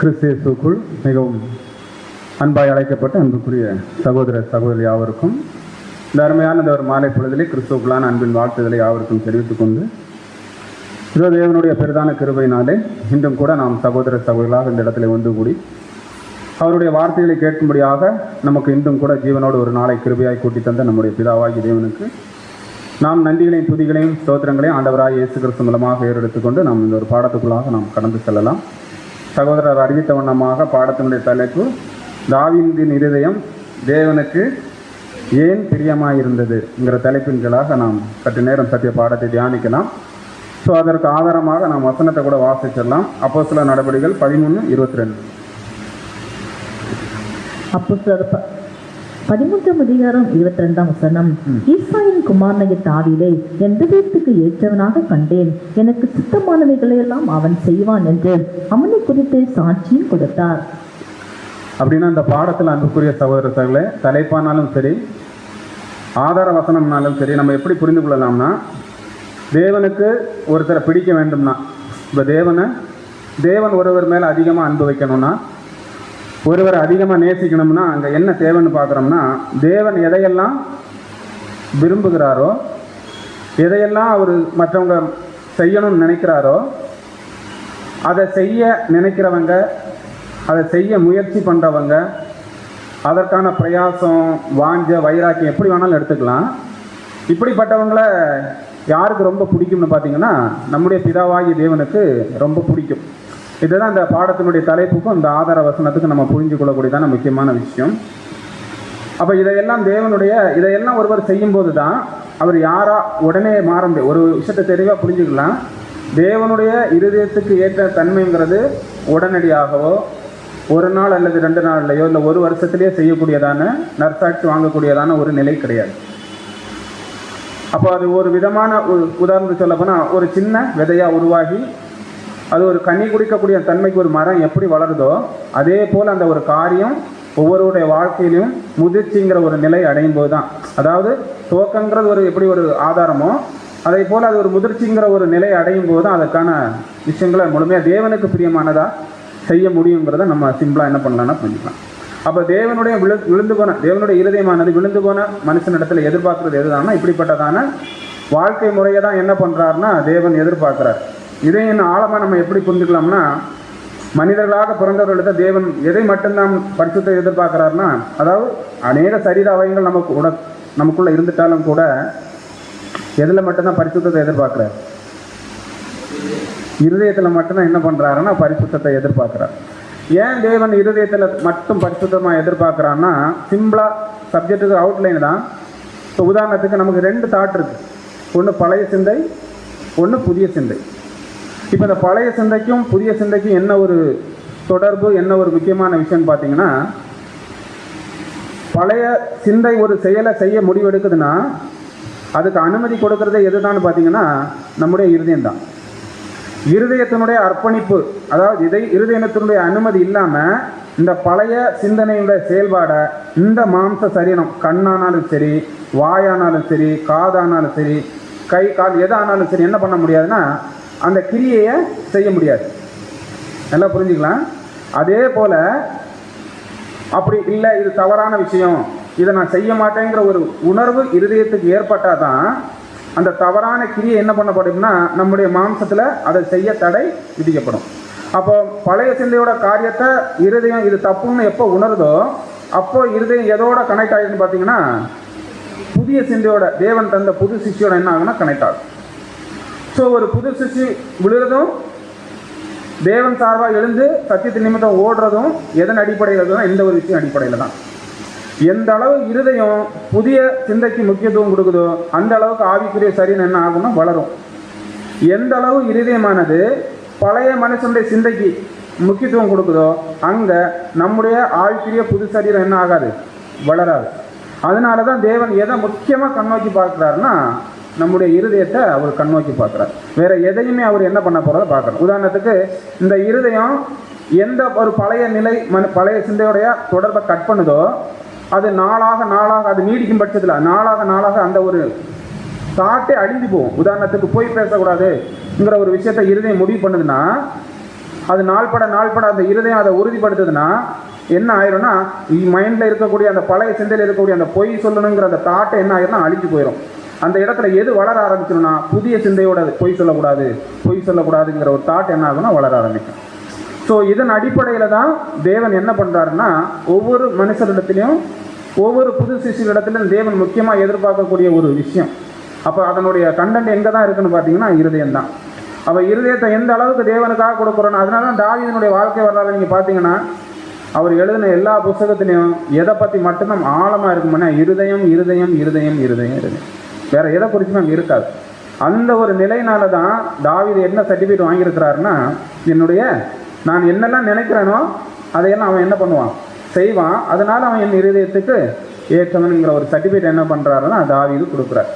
கிறிஸ்துவுக்குள் மிகவும் அன்பாய் அழைக்கப்பட்ட அன்புக்குரிய சகோதர சகோதரி யாவருக்கும் இந்த அருமையான இந்த ஒரு மாலை பொழுதிலே கிறிஸ்துவுக்குள்ளான அன்பின் வாழ்த்துதலை யாவருக்கும் தெரிவித்துக் கொண்டு இதோ தேவனுடைய பெரிதான கிருபையினாலே இன்றும் கூட நாம் சகோதர சகோதரிகளாக இந்த இடத்துல ஒன்று கூடி அவருடைய வார்த்தைகளை கேட்கும்படியாக நமக்கு இன்றும் கூட ஜீவனோடு ஒரு நாளை கிருபையாய் கூட்டி தந்த நம்முடைய பிதாவாகி தேவனுக்கு நாம் நன்றிகளையும் துதிகளையும் ஸ்தோத்திரங்களையும் ஆண்டவராய் இயேசு கிறிஸ்து மூலமாக ஏறெடுத்துக்கொண்டு நாம் இந்த ஒரு பாடத்துக்குள்ளாக நாம் கடந்து செல்லலாம். சகோதரர் அறிவித்த வண்ணமாக பாடத்தினுடைய தலைப்பு தாவீதின் இருதயம் தேவனுக்கு ஏன் பிரியமாயிருந்ததுங்கிற தலைப்பின் கீழாக நாம் சற்று நேரம் சத்திய பாடத்தை தியானிக்கலாம். ஸோ அதற்கு ஆதாரமாக நாம் வசனத்தை கூட வாசிச்சிடலாம். அப்போஸ்தலர் நடபடிகள் 13:22. அப்போஸ்தலர் 13:22 ஈசாயின் குமாரனாகிய தாவீதை என் இதயத்துக்கு ஏற்றவனாக கண்டேன், எனக்கு சித்தமானவைகளையெல்லாம் அவன் செய்வான் என்று அவனை குறித்து சாட்சியும் கொடுத்தார். அப்படின்னா இந்த பாடத்தில் அன்புக்குரிய சகோதர சகோதரர்களே, தலைப்பானாலும் சரி ஆதார வசனம்னாலும் சரி நம்ம எப்படி புரிந்து கொள்ளலாம்னா, தேவனுக்கு ஒருத்தரை பிடிக்க வேண்டும்னா, இப்போ தேவன் ஒருவர் மேலே அதிகமாக அன்பு வைக்கணும்னா, ஒருவரை அதிகமாக நேசிக்கணும்னா அங்கே என்ன தேவைன்னு பார்க்குறோம்னா, தேவன் எதையெல்லாம் விரும்புகிறாரோ, எதையெல்லாம் அவர் மற்றவங்க செய்யணும்னு நினைக்கிறாரோ அதை செய்ய நினைக்கிறவங்க, அதை செய்ய முயற்சி பண்ணுறவங்க, அதற்கான பிரயாசம் வாஞ்ச வைராக்கியம் எப்படி வேணாலும் எடுத்துக்கலாம். இப்படிப்பட்டவங்களை யாருக்கு ரொம்ப பிடிக்கும்னு பார்த்தீங்கன்னா, நம்முடைய பிதாவாகி தேவனுக்கு ரொம்ப பிடிக்கும். இதுதான் இந்த பாடத்தினுடைய தலைப்புக்கும் இந்த ஆதார வசனத்துக்கு நம்ம புரிஞ்சு கொள்ளக்கூடியதான முக்கியமான விஷயம். அப்போ இதையெல்லாம் ஒருவர் செய்யும்போது தான் அவர் யாரா உடனே மாற முடியும். ஒரு விஷயத்தை தெளிவாக புரிஞ்சுக்கலாம். தேவனுடைய இருதயத்துக்கு ஏற்ற தன்மைங்கிறது உடனடியாகவோ ஒரு நாள் அல்லது 2 நாள்லையோ இல்லை ஒரு வருஷத்துலேயே செய்யக்கூடியதான நற்சாட்சி வாங்கக்கூடியதான ஒரு நிலை கிடையாது. அப்போ அது ஒரு விதமான உதாரணத்துக்கு சொல்ல போனால், ஒரு சின்ன விதையாக உருவாகி அது ஒரு கனி குடிக்கக்கூடிய தன்மைக்கு ஒரு மரம் எப்படி வளருதோ அதே போல் அந்த ஒரு காரியம் ஒவ்வொருடைய வாழ்க்கையிலையும் முதிர்ச்சிங்கிற ஒரு நிலை அடையும் போது தான், அதாவது துவக்கங்கிறது ஒரு எப்படி ஒரு ஆதாரமோ அதே போல் அது ஒரு முதிர்ச்சிங்கிற ஒரு நிலை அடையும் போது தான் அதற்கான விஷயங்களை முழுமையாக தேவனுக்கு பிரியமானதாக செய்ய முடியுங்கிறத நம்ம சிம்பிளாக என்ன பண்ணலாம்னா புரிஞ்சுக்கலாம். அப்போ தேவனுடைய இருதயமானது விழுந்து போன மனுஷனிடத்தில் எதிர்பார்க்குறது எதுதான்னா, இப்படிப்பட்டதான வாழ்க்கை முறையை தான் என்ன பண்ணுறாருன்னா தேவன் எதிர்பார்க்குறார். இதை இன்னும் ஆழமாக நம்ம எப்படி புரிஞ்சுக்கலாம்னா, மனிதர்களாக பிறந்தவர்களிடம் தேவன் எதை மட்டும்தான் பரிசுத்தை எதிர்பார்க்குறாருன்னா, அதாவது அநேக சரீர அவயங்கள் நமக்குள்ளே இருந்துட்டாலும் கூட எதில் மட்டும்தான் பரிசுத்தத்தை எதிர்பார்க்குறார்? இருதயத்தில் மட்டும்தான் என்ன பண்ணுறாருன்னா பரிசுத்தத்தை எதிர்பார்க்குறார். ஏன் தேவன் இருதயத்தில் மட்டும் பரிசுத்தமாக எதிர்பார்க்குறான்னா, சிம்பிளாக சப்ஜெக்ட்டுக்கு அவுட்லைன் தான். இப்போ உதாரணத்துக்கு நமக்கு 2 தாட் இருக்குது. ஒன்று பழைய சிந்தை, ஒன்று புதிய சிந்தை. இப்போ இந்த பழைய சிந்தைக்கும் புதிய சிந்தைக்கும் என்ன ஒரு தொடர்பு, என்ன ஒரு முக்கியமான விஷயம்னு பார்த்தீங்கன்னா, பழைய சிந்தை ஒரு செயலை செய்ய முடிவெடுக்குதுன்னா அதுக்கு அனுமதி கொடுக்கறதே எதுதான்னு பார்த்தீங்கன்னா நம்முடைய இருதயம் தான். இருதயத்தினுடைய அர்ப்பணிப்பு, அதாவது இருதயத்தினுடைய அனுமதி இல்லாமல் இந்த பழைய சிந்தனையுடைய செயல்பாடை இந்த மாம்ச சரீரம், கண்ணானாலும் சரி, வாயானாலும் சரி, காதானாலும் சரி, கை கால் எதானாலும் சரி என்ன பண்ண முடியாதுன்னா அந்த கிரியையை செய்ய முடியாது. நல்லா புரிஞ்சுக்கலாம். அதே போல் அப்படி இல்லை, இது தவறான விஷயம், இதை நான் செய்ய மாட்டேங்கிற ஒரு உணர்வு இருதயத்துக்கு ஏற்பட்டால் தான் அந்த தவறான கிரியை என்ன பண்ணப்படும்னா நம்முடைய மாம்சத்தில் அதை செய்ய தடை விதிக்கப்படும். அப்போ பழைய சிந்தையோட காரியத்தை இருதயம் இது தப்புன்னு எப்போ உணருதோ அப்போ இருதயம் எதோட கனெக்ட் ஆகிடுன்னு பார்த்தீங்கன்னா புதிய சிந்தையோட, தேவன் தந்த புது சிஷ்யோட என்ன ஆகுனா கனெக்ட் ஆகும். ஸோ ஒரு புது சிஷி விழுறதும் தேவன் சார்பாக எழுந்து சத்தியத்தின் நிமித்தம் ஓடுறதும் எதன் அடிப்படையில் தான்? இந்த ஒரு விஷயம் அடிப்படையில் தான். எந்த அளவு இருதயம் புதிய சிந்தைக்கு முக்கியத்துவம் கொடுக்குதோ அந்த அளவுக்கு ஆவிக்குரிய சரீரம் என்ன ஆகும்னா வளரும். எந்த அளவு இருதயமானது பழைய மனுஷனுடைய சிந்தைக்கு முக்கியத்துவம் கொடுக்குதோ அங்கே நம்முடைய ஆவிக்குரிய புது சரீரம் என்ன ஆகாது, வளராது. அதனால தான் தேவன் எதை முக்கியமாக கண்ணோக்கி பார்க்குறாருன்னா நம்முடைய இருதயத்தை அவர் கண்ணோக்கி பார்க்குறார். வேறு எதையுமே அவர் என்ன பண்ண போகிறத பார்க்குறார். உதாரணத்துக்கு இந்த இருதயம் எந்த ஒரு பழைய நிலை பழைய சிந்தையோடைய தொடர்பை கட் பண்ணுதோ அது நாளாக அது நீடிக்கும் பட்சத்தில் நாளாக அந்த ஒரு தாட்டே அழிஞ்சு போகும். உதாரணத்துக்கு போய் பேசக்கூடாதுங்கிற ஒரு விஷயத்தை இருதயம் முடிவு பண்ணுதுன்னா அது நாள்பட அந்த இருதயம் அதை உறுதிப்படுத்துதுன்னா என்ன ஆயிரும்னா, மைண்டில் இருக்கக்கூடிய அந்த பழைய சிந்தையில் இருக்கக்கூடிய அந்த பொய் சொல்லணுங்கிற அந்த தாட்டை என்ன ஆயிரும்னா அழிஞ்சு போயிடும். அந்த இடத்துல எது வளர ஆரம்பிச்சிடும்னா, புதிய சிந்தையோட பொய் சொல்லக்கூடாதுங்கிற ஒரு தாட் என்ன ஆகும்னா வளர ஆரம்பிக்கும். ஸோ இதன் அடிப்படையில் தான் தேவன் என்ன பண்ணுறாருன்னா, ஒவ்வொரு மனுஷரிடத்துலையும் ஒவ்வொரு புது சிஷ்யரிடத்துலையும் தேவன் முக்கியமாக எதிர்பார்க்கக்கூடிய ஒரு விஷயம். அப்போ அதனுடைய கண்டென்ட் எங்கே தான் இருக்குன்னு பார்த்தீங்கன்னா இருதயம் தான். அப்போ இருதயத்தை எந்த அளவுக்கு தேவனுக்காக கொடுக்குறோன்னு, அதனால தான் தாவீதினுடைய வாழ்க்கை வரலாறு நீங்கள் பார்த்தீங்கன்னா அவர் எழுதின எல்லா புத்தகத்திலையும் எதை பற்றி மட்டும்தான் ஆழமாக இருக்குமுன்னா இருதயம் இருதயம் இருதயம் இருதயம் இருதயம், வேறு எதை குறித்தும் அங்கே இருக்காது. அந்த ஒரு நிலையினால தான் தாவீது என்ன சர்டிஃபிகேட் வாங்கியிருக்கிறாருன்னா, நான் என்னெல்லாம் நினைக்கிறேனோ அதையெல்லாம் அவன் என்ன பண்ணுவான், செய்வான். அதனால் அவன் என் இருதயத்துக்கு ஏற்றவனுங்கிற ஒரு சர்டிஃபிகேட் என்ன பண்ணுறாருன்னா தாவீது கொடுக்குறார்.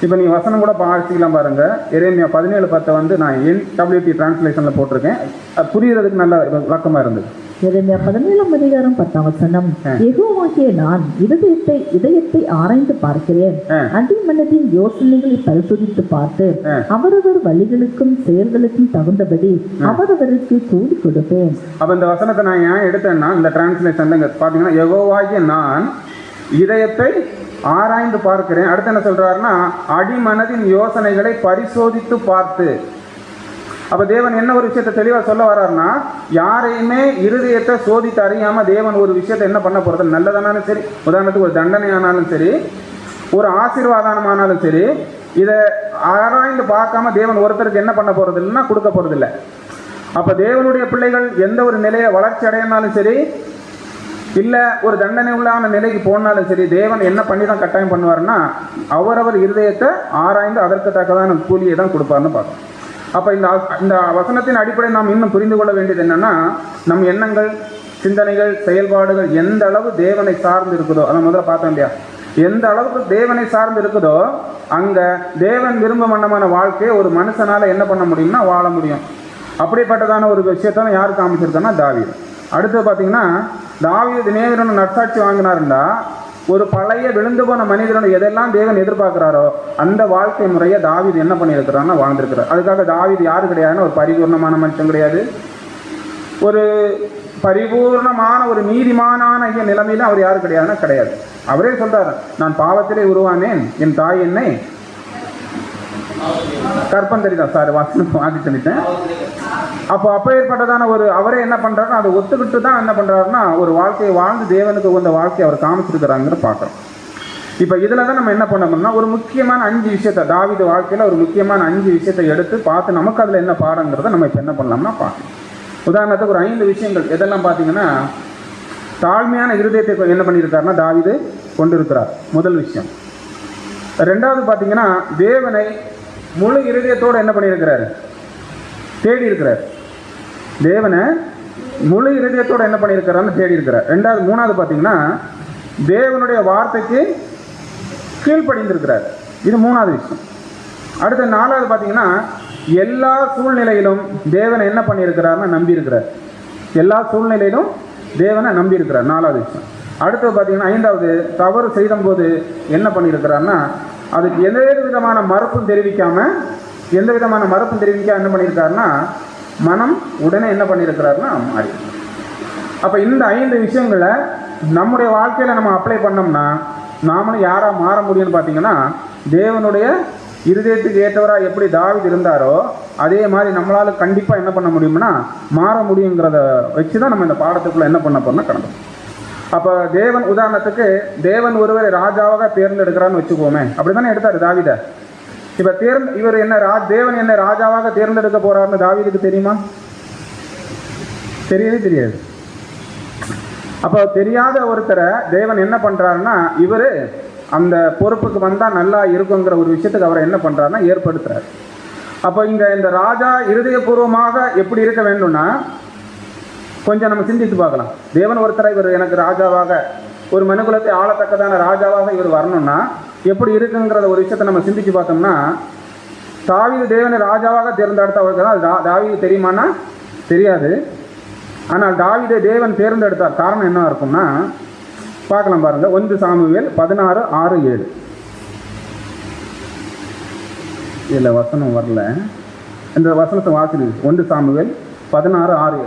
இப்போ நீங்கள் வசனம் கூட வாசிக்கலாம் பாருங்கள். எரேமியா 17:10 நான் NWT டிரான்ஸ்லேஷனில் போட்டிருக்கேன். அது புரிகிறதுக்கு நல்ல விளக்கமாக இருந்தது. எரேமியா 17:10 யெகோவாகிய நான் இதயத்தை ஆராய்ந்து பார்க்கிறேன், அடிமனதின் யோசனைகளை பரிசோதித்து பார்த்து அவரவர் வழிகளுக்கும் செயல்களுக்கும் தகுந்தபடி அவரவருக்கு கூலி கொடுப்பேன். அப்ப இந்த வசனத்தை நான் ஏன் எடுத்தேன்னா, இந்த டிரான்ஸ்லேஷன்ல பாத்தீங்கன்னா யெகோவாகிய நான் இதயத்தை ஆராய்ந்து பார்க்கிறேன். அடுத்து என்ன சொல்றாருன்னா, அடிமனதின் யோசனைகளை பரிசோதித்து பார்த்து. அப்ப தேவன் என்ன ஒரு விஷயத்தை தெளிவா சொல்ல வர்றாருன்னா, யாரையுமே இருதயத்தை சோதித்து அறியாம தேவன் ஒரு விஷயத்தை என்ன பண்ண போறது, நல்லதானாலும் சரி, உதாரணத்துக்கு ஒரு தண்டனை ஆனாலும் சரி, ஒரு ஆசீர்வாதமானாலும் சரி, இதை ஆராய்ந்து பார்க்காம தேவன் ஒருத்தருக்கு என்ன பண்ண போறது இல்லைன்னா கொடுக்க போறது இல்லை. அப்ப தேவனுடைய பிள்ளைகள் எந்த ஒரு நிலையை வளர்ச்சி அடையினாலும் சரி, இல்லை ஒரு தண்டனை உள்ளான நிலைக்கு போனாலும் சரி, தேவன் என்ன பண்ணி தான் கட்டாயம் பண்ணுவார்னா அவரவர் இருதயத்தை ஆராய்ந்து அதற்கு தக்கதான கூலியை தான் கொடுப்பார்னு பார்க்கணும். அப்போ இந்த வசனத்தின் அடிப்படையில் நாம் இன்னும் புரிந்து கொள்ள வேண்டியது என்னன்னா, நம் எண்ணங்கள், சிந்தனைகள், செயல்பாடுகள் எந்த அளவு தேவனை சார்ந்து இருக்குதோ, அதை முதல்ல பார்த்தோம் இல்லையா, எந்த அளவுக்கு தேவனை சார்ந்து இருக்குதோ அங்கே தேவன் விரும்ப வண்ணமான வாழ்க்கையை ஒரு மனுஷனால் என்ன பண்ண முடியும்னா வாழ முடியும். அப்படிப்பட்டதான ஒரு விஷயத்தான் யார் காமிச்சிருக்கோன்னா தாவீது. அடுத்து பார்த்தீங்கன்னா, தாவீது நேரன நற்சாட்சி வாங்கினாருண்டா, ஒரு பழைய விழுந்து போன மனிதனோட எதெல்லாம் தேவன் எதிர்பார்க்கிறாரோ அந்த வாழ்க்கை முறையை தாவீது என்ன பண்ணியிருக்கிறான்னா வாழ்ந்திருக்கிறார். அதுக்காக தாவீது யாரு கிடையாதுன்னா ஒரு பரிபூர்ணமான மனுஷன் கிடையாது, ஒரு பரிபூர்ணமான ஒரு நீதிமானான நிலைமையில அவர் யாரு கிடையாதுன்னா கிடையாது. அவரே சொல்றாரு, நான் பாவத்திலே உருவானேன், என் தாய் என்னை கற்பந்தரிதான் வாசனம் வாங்கி சொல்லிட்டேன். அப்போ ஏற்பட்டதான ஒரு அவரே என்ன பண்றாருன்னா அதை ஒத்துக்கிட்டு தான் என்ன பண்றாருன்னா ஒரு வாழ்க்கையை வாழ்ந்து தேவனுக்கு உகந்த வாழ்க்கையை அவர் காமிச்சிருக்கிறாங்கிற பார்க்குறோம். இப்போ இதில் தான் நம்ம என்ன பண்ணோம்னா ஒரு முக்கியமான 5 விஷயத்தை, தாவீது வாழ்க்கையில் ஒரு முக்கியமான 5 விஷயத்தை எடுத்து பார்த்து நமக்கு அதில் என்ன பாடங்கிறத நம்ம இப்போ என்ன பண்ணலாம்னா பார்க்கணும். உதாரணத்துக்கு ஒரு 5 விஷயங்கள் எதெல்லாம் பார்த்தீங்கன்னா, தாழ்மையான இருதயத்தை என்ன பண்ணியிருக்காருன்னா தாவீது கொண்டு இருக்கிறார், முதல் விஷயம். ரெண்டாவது பார்த்தீங்கன்னா, தேவனை முழு இருதயத்தோடு என்ன பண்ணியிருக்கிறாரு, தேடி இருக்கிறார். தேவனை முழு இருதயத்தோடு என்ன பண்ணியிருக்கிறான்னு தேடி இருக்கிறார். மூணாவது பார்த்தீங்கன்னா, தேவனுடைய வார்த்தைக்கு கீழ்ப்படிந்திருக்கிறார். இது மூணாவது விஷயம். அடுத்த 4வது பார்த்தீங்கன்னா, எல்லா சூழ்நிலையிலும் தேவனை என்ன பண்ணியிருக்கிறாருன்னா நம்பியிருக்கிறார். எல்லா சூழ்நிலையிலும் தேவனை நம்பியிருக்கிறார், 4வது விஷயம். அடுத்தது பார்த்தீங்கன்னா 5வது, தவறு செய்யும்போது என்ன பண்ணியிருக்கிறாருன்னா அதுக்கு எந்த விதமான மறுப்பும் தெரிவிக்காம என்ன பண்ணியிருக்காருன்னா மனம் உடனே என்ன பண்ணியிருக்கிறாருன்னா மாறி. அப்போ இந்த 5 விஷயங்களை நம்முடைய வாழ்க்கையில் நம்ம அப்ளை பண்ணோம்னா நாமளும் யாராக மாற முடியும்னு பார்த்தீங்கன்னா, தேவனுடைய இருதயத்துக்கு ஏற்றவராக எப்படி தாவீது இருந்தாரோ அதே மாதிரி நம்மளால் கண்டிப்பாக என்ன பண்ண முடியும்னா மாற முடியுங்கிறத வச்சு தான் நம்ம இந்த பாடத்துக்குள்ளே என்ன பண்ண போறோம்னா கடந்தோம். அப்போ தேவன் உதாரணத்துக்கு தேவன் ஒருவரை ராஜாவாக தேர்ந்தெடுக்கிறான்னு வச்சுக்கோமே, அப்படி தானே எடுத்தார் தாவீதை. இப்போ இவர் தேவன் என்ன ராஜாவாக தேர்ந்தெடுக்க போறாருன்னு தாவீதுக்கு தெரியுமா? தெரியவே தெரியாது. அப்போ தெரியாத ஒருத்தரை தேவன் என்ன பண்றாருன்னா இவர் அந்த பொறுப்புக்கு வந்தால் நல்லா இருக்குங்கிற ஒரு விஷயத்துக்கு அவரை என்ன பண்றாருன்னா ஏற்படுத்துறாரு. அப்போ இந்த ராஜா இருதயபூர்வமாக எப்படி இருக்க வேண்டும்னா கொஞ்சம் நம்ம சிந்தித்து பார்க்கலாம். தேவன் ஒருத்தரை இவர் எனக்கு ராஜாவாக ஒரு மனுக்குலத்தை ஆளத்தக்கதான ராஜாவாக இவர் வரணும்னா எப்படி இருக்குங்கிறத ஒரு விஷயத்தை நம்ம சிந்திச்சு பார்த்தோம்னா, தாவீது தேவனை ராஜாவாக தேர்ந்தெடுத்தவருக்கு தான் தாவீது தெரியுமானா தெரியாது. ஆனால் தாவீதை தேவன் தேர்ந்தெடுத்தார். காரணம் என்ன இருக்கும்னா பார்க்கலாம் பாருங்க. 1 சாமுவேல் 16:6-7. இதில் வசனம் வரல, இந்த வசனத்தை வாசிடுது. 1 சாமுவேல் 16:6.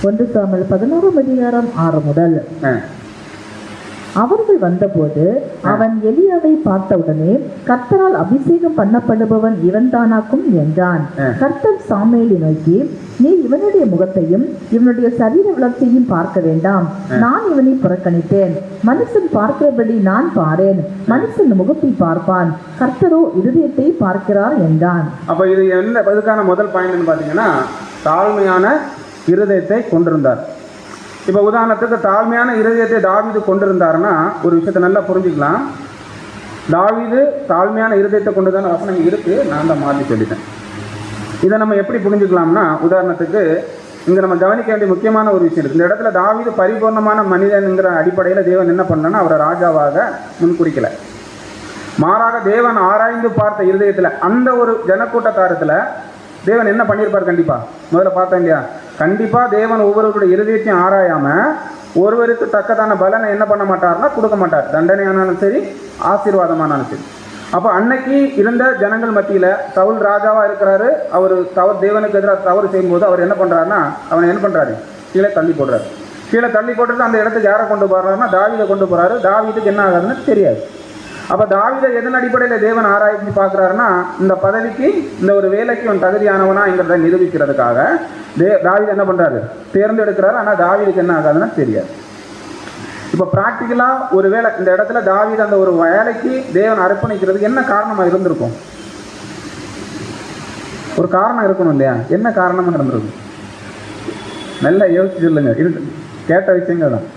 1 சாமுவேல் 16:6 முதல். அவர்கள் வந்தபோது அவன் எலியாவை பார்த்தவுடனே, கர்த்தரால் அபிஷேகம் பண்ணப்படுபவன் இவன்தானாக்கும் என்றான். கர்த்தர் சாமுவேலை நோக்கி, நீ இவனுடைய முகத்தையும் இவனுடைய சரீர வளர்ச்சியையும் பார்க்க வேண்டாம், நான் இவனை புறக்கணித்தேன். மனுஷன் பார்க்கிறபடி நான் பாரேன், மனுஷன் முகத்தை பார்ப்பான், கர்த்தரோ இருதயத்தை பார்க்கிறார் என்றான். அப்ப இது என்ன இதுக்கான முதல் பாயிண்ட் பாத்தீங்கன்னா, தாழ்மையான இருதயத்தை கொண்டிருந்தார். இப்போ உதாரணத்துக்கு தாழ்மையான இருதயத்தை தாவீது கொண்டிருந்தாருன்னா ஒரு விஷயத்தை நல்லா புரிஞ்சுக்கலாம். தாவீது தாழ்மையான இருதயத்தை கொண்டு தானே வசனம் இருக்கு, நான் தான் மாற்றி சொல்லிட்டேன். இதை நம்ம எப்படி புரிஞ்சுக்கலாம்னா, உதாரணத்துக்கு இங்கே நம்ம கவனிக்க வேண்டிய முக்கியமான ஒரு விஷயம் இருக்குது. இந்த இடத்துல தாவீது பரிபூர்ணமான மனிதனுங்கிற அடிப்படையில் தேவன் என்ன பண்ணலன்னா அவரை ராஜாவாக முன்குறிக்கலை. மாறாக தேவன் ஆராய்ந்து பார்த்த இருதயத்தில் அந்த ஒரு ஜனக்கூட்டத்தாரத்தில் தேவன் என்ன பண்ணியிருப்பார்? கண்டிப்பாக முதல்ல பார்த்தேன் இல்லையா, கண்டிப்பாக தேவன் ஒவ்வொருவருடைய இருதயத்தையும் ஆராயாமல் ஒருவருக்கு தக்கதான பலனை என்ன பண்ண மாட்டார்னா கொடுக்க மாட்டார். தண்டனையானாலும் சரி, ஆசீர்வாதமானாலும் சரி. அப்போ அன்னைக்கு இருந்த ஜனங்கள் மத்தியில் சவுல் ராஜாவாக இருக்கிறாரு. அவர் தேவனுக்கு எதிராக தவறு செய்யும்போது அவர் என்ன பண்ணுறாருன்னா, அவனை என்ன பண்ணுறாரு? கீழே தள்ளி போடுறாரு. கீழே தள்ளி போட்டுட்டு அந்த இடத்துக்கு யாரை கொண்டு போகிறாருன்னா தாவீதை கொண்டு போகிறாரு. தாவீதுக்கு என்ன ஆகாதுன்னு தெரியாது. அப்போ தாவீதை எதன் அடிப்படையில் தேவன் ஆராய்ச்சி பார்க்குறாருன்னா, இந்த பதவிக்கு இந்த ஒரு வேலைக்கு அவன் தகுதியானவனாங்கிறத நிரூபிக்கிறதுக்காக தாவீது என்ன பண்ணுறாரு? தேர்ந்தெடுக்கிறாரு. ஆனால் தாவீதுக்கு என்ன ஆகாதுன்னா தெரியாது. இப்போ ப்ராக்டிக்கலாக ஒரு வேலை இந்த இடத்துல தாவீது அந்த ஒரு வேலைக்கு தேவன் அர்ப்பணிக்கிறதுக்கு என்ன காரணமாக இருந்திருக்கும்? ஒரு காரணம் இருக்கணும் இல்லையா? என்ன காரணமாக இருந்திருக்கும்? நல்லா யோசிச்சு சொல்லுங்க. இது கேட்ட விஷயங்கள் தான்.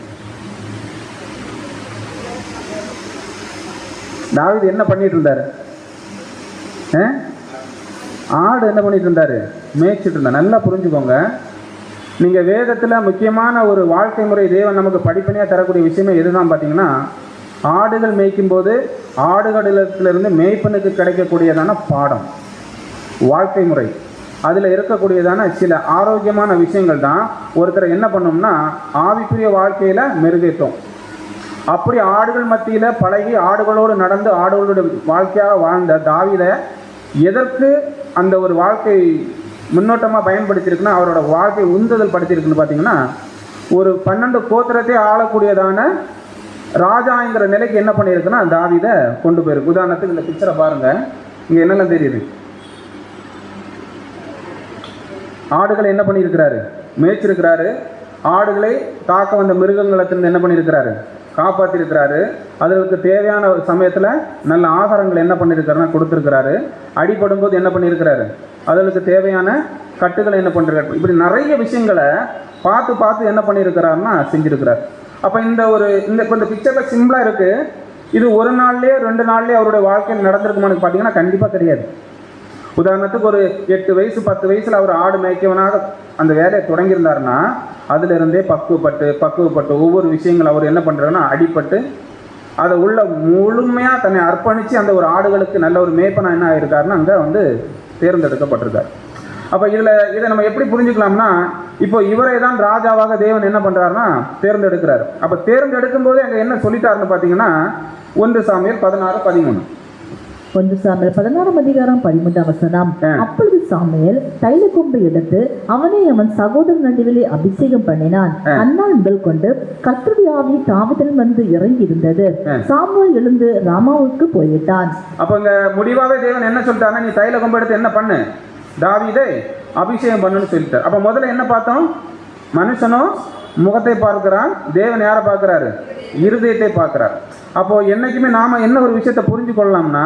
தாவீது என்ன பண்ணிட்டு இருந்தாரு? ஆடு என்ன பண்ணிட்டு இருந்தாரு? மேய்ச்சிட்டு இருந்தார். நல்லா புரிஞ்சுக்கோங்க. நீங்கள் வேதத்தில் முக்கியமான ஒரு வாழ்க்கை முறை தேவன் நமக்கு படிப்பனையாக தரக்கூடிய விஷயமே எதுதான் பார்த்தீங்கன்னா, ஆடுகள் மேய்க்கும் போது ஆடுகளிடத்திலிருந்து மேய்ப்பனுக்கு கிடைக்கக்கூடியதான பாடம், வாழ்க்கை முறை, அதில் இருக்கக்கூடியதான சில ஆரோக்கியமான விஷயங்கள் தான் ஒருத்தரை என்ன பண்ணோம்னா ஆவிக்குரிய வாழ்க்கையில் மெருகேற்றும். அப்படி ஆடுகள் மத்தியில் பழகி ஆடுகளோடு நடந்து ஆடுகளுடைய வாழ்க்கையாக வாழ்ந்த தாவீதை எதற்கு அந்த ஒரு வாழ்க்கை முன்னோட்டமாக பயன்படுத்தியிருக்குன்னா, அவரோட வாழ்க்கை உந்துதல் படுத்தியிருக்குன்னு பார்த்தீங்கன்னா, ஒரு 12 கோத்திரத்தை ஆளக்கூடியதான ராஜாங்கிற நிலைக்கு என்ன பண்ணியிருக்குன்னா தாவீதை கொண்டு போயிருக்கு. உதாரணத்துக்கு இந்த பிக்சரை பாருங்கள். இங்கே என்னெல்லாம் தெரியுது? ஆடுகளை என்ன பண்ணியிருக்கிறாரு? மேய்ச்சிருக்கிறாரு. ஆடுகளை தாக்க வந்த மிருகங்களத்திலிருந்து என்ன பண்ணியிருக்கிறாரு? காப்பாற்றிருக்கிறாரு. அதுக்கு தேவையான சமயத்தில் நல்ல ஆகாரங்கள் என்ன பண்ணியிருக்காருன்னா கொடுத்துருக்கிறாரு. அடிபடும் போது என்ன பண்ணியிருக்கிறாரு? அதுக்கு தேவையான கட்டுகளை என்ன பண்ணிருக்காரு. இப்படி நிறைய விஷயங்களை பார்த்து பார்த்து என்ன பண்ணியிருக்கிறாருன்னா செஞ்சுருக்கிறார். அப்போ இந்த பிக்சரில் சிம்பிளாக இருக்குது. இது ஒரு நாள்லேயே 2 நாள்லேயே அவருடைய வாழ்க்கையில் நடந்திருக்குமான்னு பார்த்தீங்கன்னா கண்டிப்பாக கிடையாது. உதாரணத்துக்கு ஒரு 8 வயசு 10 வயசில் அவர் ஆடு மேய்க்கவனாக அந்த வேலையை தொடங்கியிருந்தாருன்னா அதிலிருந்தே பக்குவப்பட்டு ஒவ்வொரு விஷயங்கள் அவர் என்ன பண்ணுறாருன்னா அடிபட்டு அதை உள்ள முழுமையாக தன்னை அர்ப்பணித்து அந்த ஒரு ஆடுகளுக்கு நல்ல ஒரு மேய்ப்பனாக என்ன ஆகிருக்காருன்னா அங்கே தேர்ந்தெடுக்கப்பட்டிருக்கார். அப்போ இதை நம்ம எப்படி புரிஞ்சுக்கலாம்னா, இப்போ இவரை தான் ராஜாவாக தேவன் என்ன பண்ணுறாருன்னா தேர்ந்தெடுக்கிறார். அப்போ தேர்ந்தெடுக்கும் போது அங்கே என்ன சொல்லிட்டாருன்னு பார்த்தீங்கன்னா 1 சாமுவேல் 16:13. 1 சாமுவேல் 16:13. அப்பொழுது சாமுவேல் தைல கொம்பை எடுத்து அவனை அவன் சகோதரன் நடுவிலே அபிஷேகம் பண்ணினான். அந்நாள் முதல் கொண்டு கர்த்தருடைய ஆவி தாவீதில் வந்து இறங்கி இருந்தது. சாமுவேல் எழுந்து ராமாவுக்கு போய்விட்டான். அப்ப இங்க முடிவாவே தேவன் என்ன சொல்லிட்டாருன்னா, நீ தைல கொம்பை எடுத்து என்ன பண்ணு, தாவீதை அபிஷேகம் பண்ணுன்னு சொல்லிட்டார். அப்ப முதல்ல என்ன பார்த்தோம்? மனுஷனும் முகத்தை பார்க்கிறான், தேவன் யாரை பார்க்கிறாரு? இருதயத்தை பார்க்கிறார். அப்போ என்னைக்குமே நாம என்ன ஒரு விஷயத்தை புரிஞ்சு கொள்ளலாம்னா,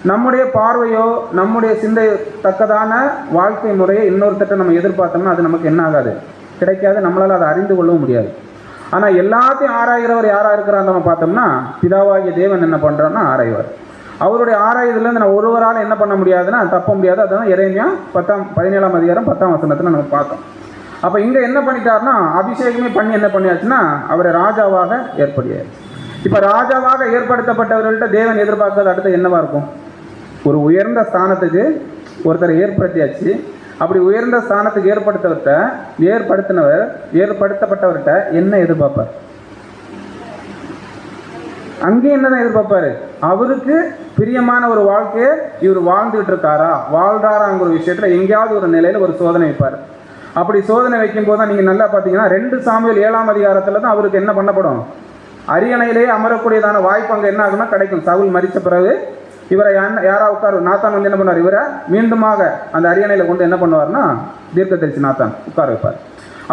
நம்முடைய பார்வையோ நம்முடைய சிந்தை தக்கதான வாழ்க்கை முறையை இன்னொருத்தட்ட நம்ம எதிர்பார்த்தோம்னா அது நமக்கு என்ன ஆகாது? கிடைக்காது. நம்மளால் அதை அறிந்து கொள்ளவும் முடியாது. ஆனால் எல்லாத்தையும் ஆராய்கிறவர் யாராக இருக்கிறான்னு நம்ம பார்த்தோம்னா பிதாவாகிய தேவன் என்ன பண்ணுறான்னா ஆராய்வார். அவருடைய ஆராய்தலேருந்து நம்ம ஒருவரால் என்ன பண்ண முடியாதுன்னா தப்ப முடியாது. அதுதான் எரேமியா 17ஆம் அதிகாரம் 10ஆம் வசனத்தில் நம்ம பார்த்தோம். அப்போ இங்கே என்ன பண்ணிட்டாருன்னா அபிஷேகமே பண்ணி என்ன பண்ணியாச்சுன்னா அவரை ராஜாவாக ஏற்படுத்தியாச்சு. இப்போ ராஜாவாக ஏற்படுத்தப்பட்டவர்கள்ட்ட தேவன் எதிர்பார்க்கறது அடுத்து என்னவா இருக்கும்? ஒரு உயர்ந்த ஸ்தானத்துக்கு ஒருத்தரை ஏற்படுத்தியாச்சு. அப்படி உயர்ந்த ஸ்தானத்துக்கு ஏற்படுத்தப்பட்டவர்கிட்ட என்ன எதிர்பார்ப்பார்? அங்கேயும் என்னதான் எதிர்பார்ப்பாரு? அவருக்கு பிரியமான ஒரு வாழ்க்கையை இவர் வாழ்ந்துகிட்டு இருக்காரா, வாழ்றாராங்கிற விஷயத்துல எங்கேயாவது ஒரு நிலையில ஒரு சோதனை வைப்பார். அப்படி சோதனை வைக்கும் போது தான் நீங்க நல்லா பார்த்தீங்கன்னா 2 சாமுவேல் 7ஆம் அதிகாரத்துல தான் அவருக்கு என்ன பண்ணப்படும், அரியணையிலேயே அமரக்கூடியதான வாய்ப்பு அங்கே என்ன ஆகுனா கிடைக்கும். சவுல் மரித்த பிறகு இவரை யாரா உட்கார், நாத்தான் வந்து என்ன பண்ணுவார், இவரை மீண்டுமாக அந்த அரியணையில கொண்டு என்ன பண்ணுவார்னா தீர்க்கதரிசி நாத்தான் உட்கார வைப்பார்.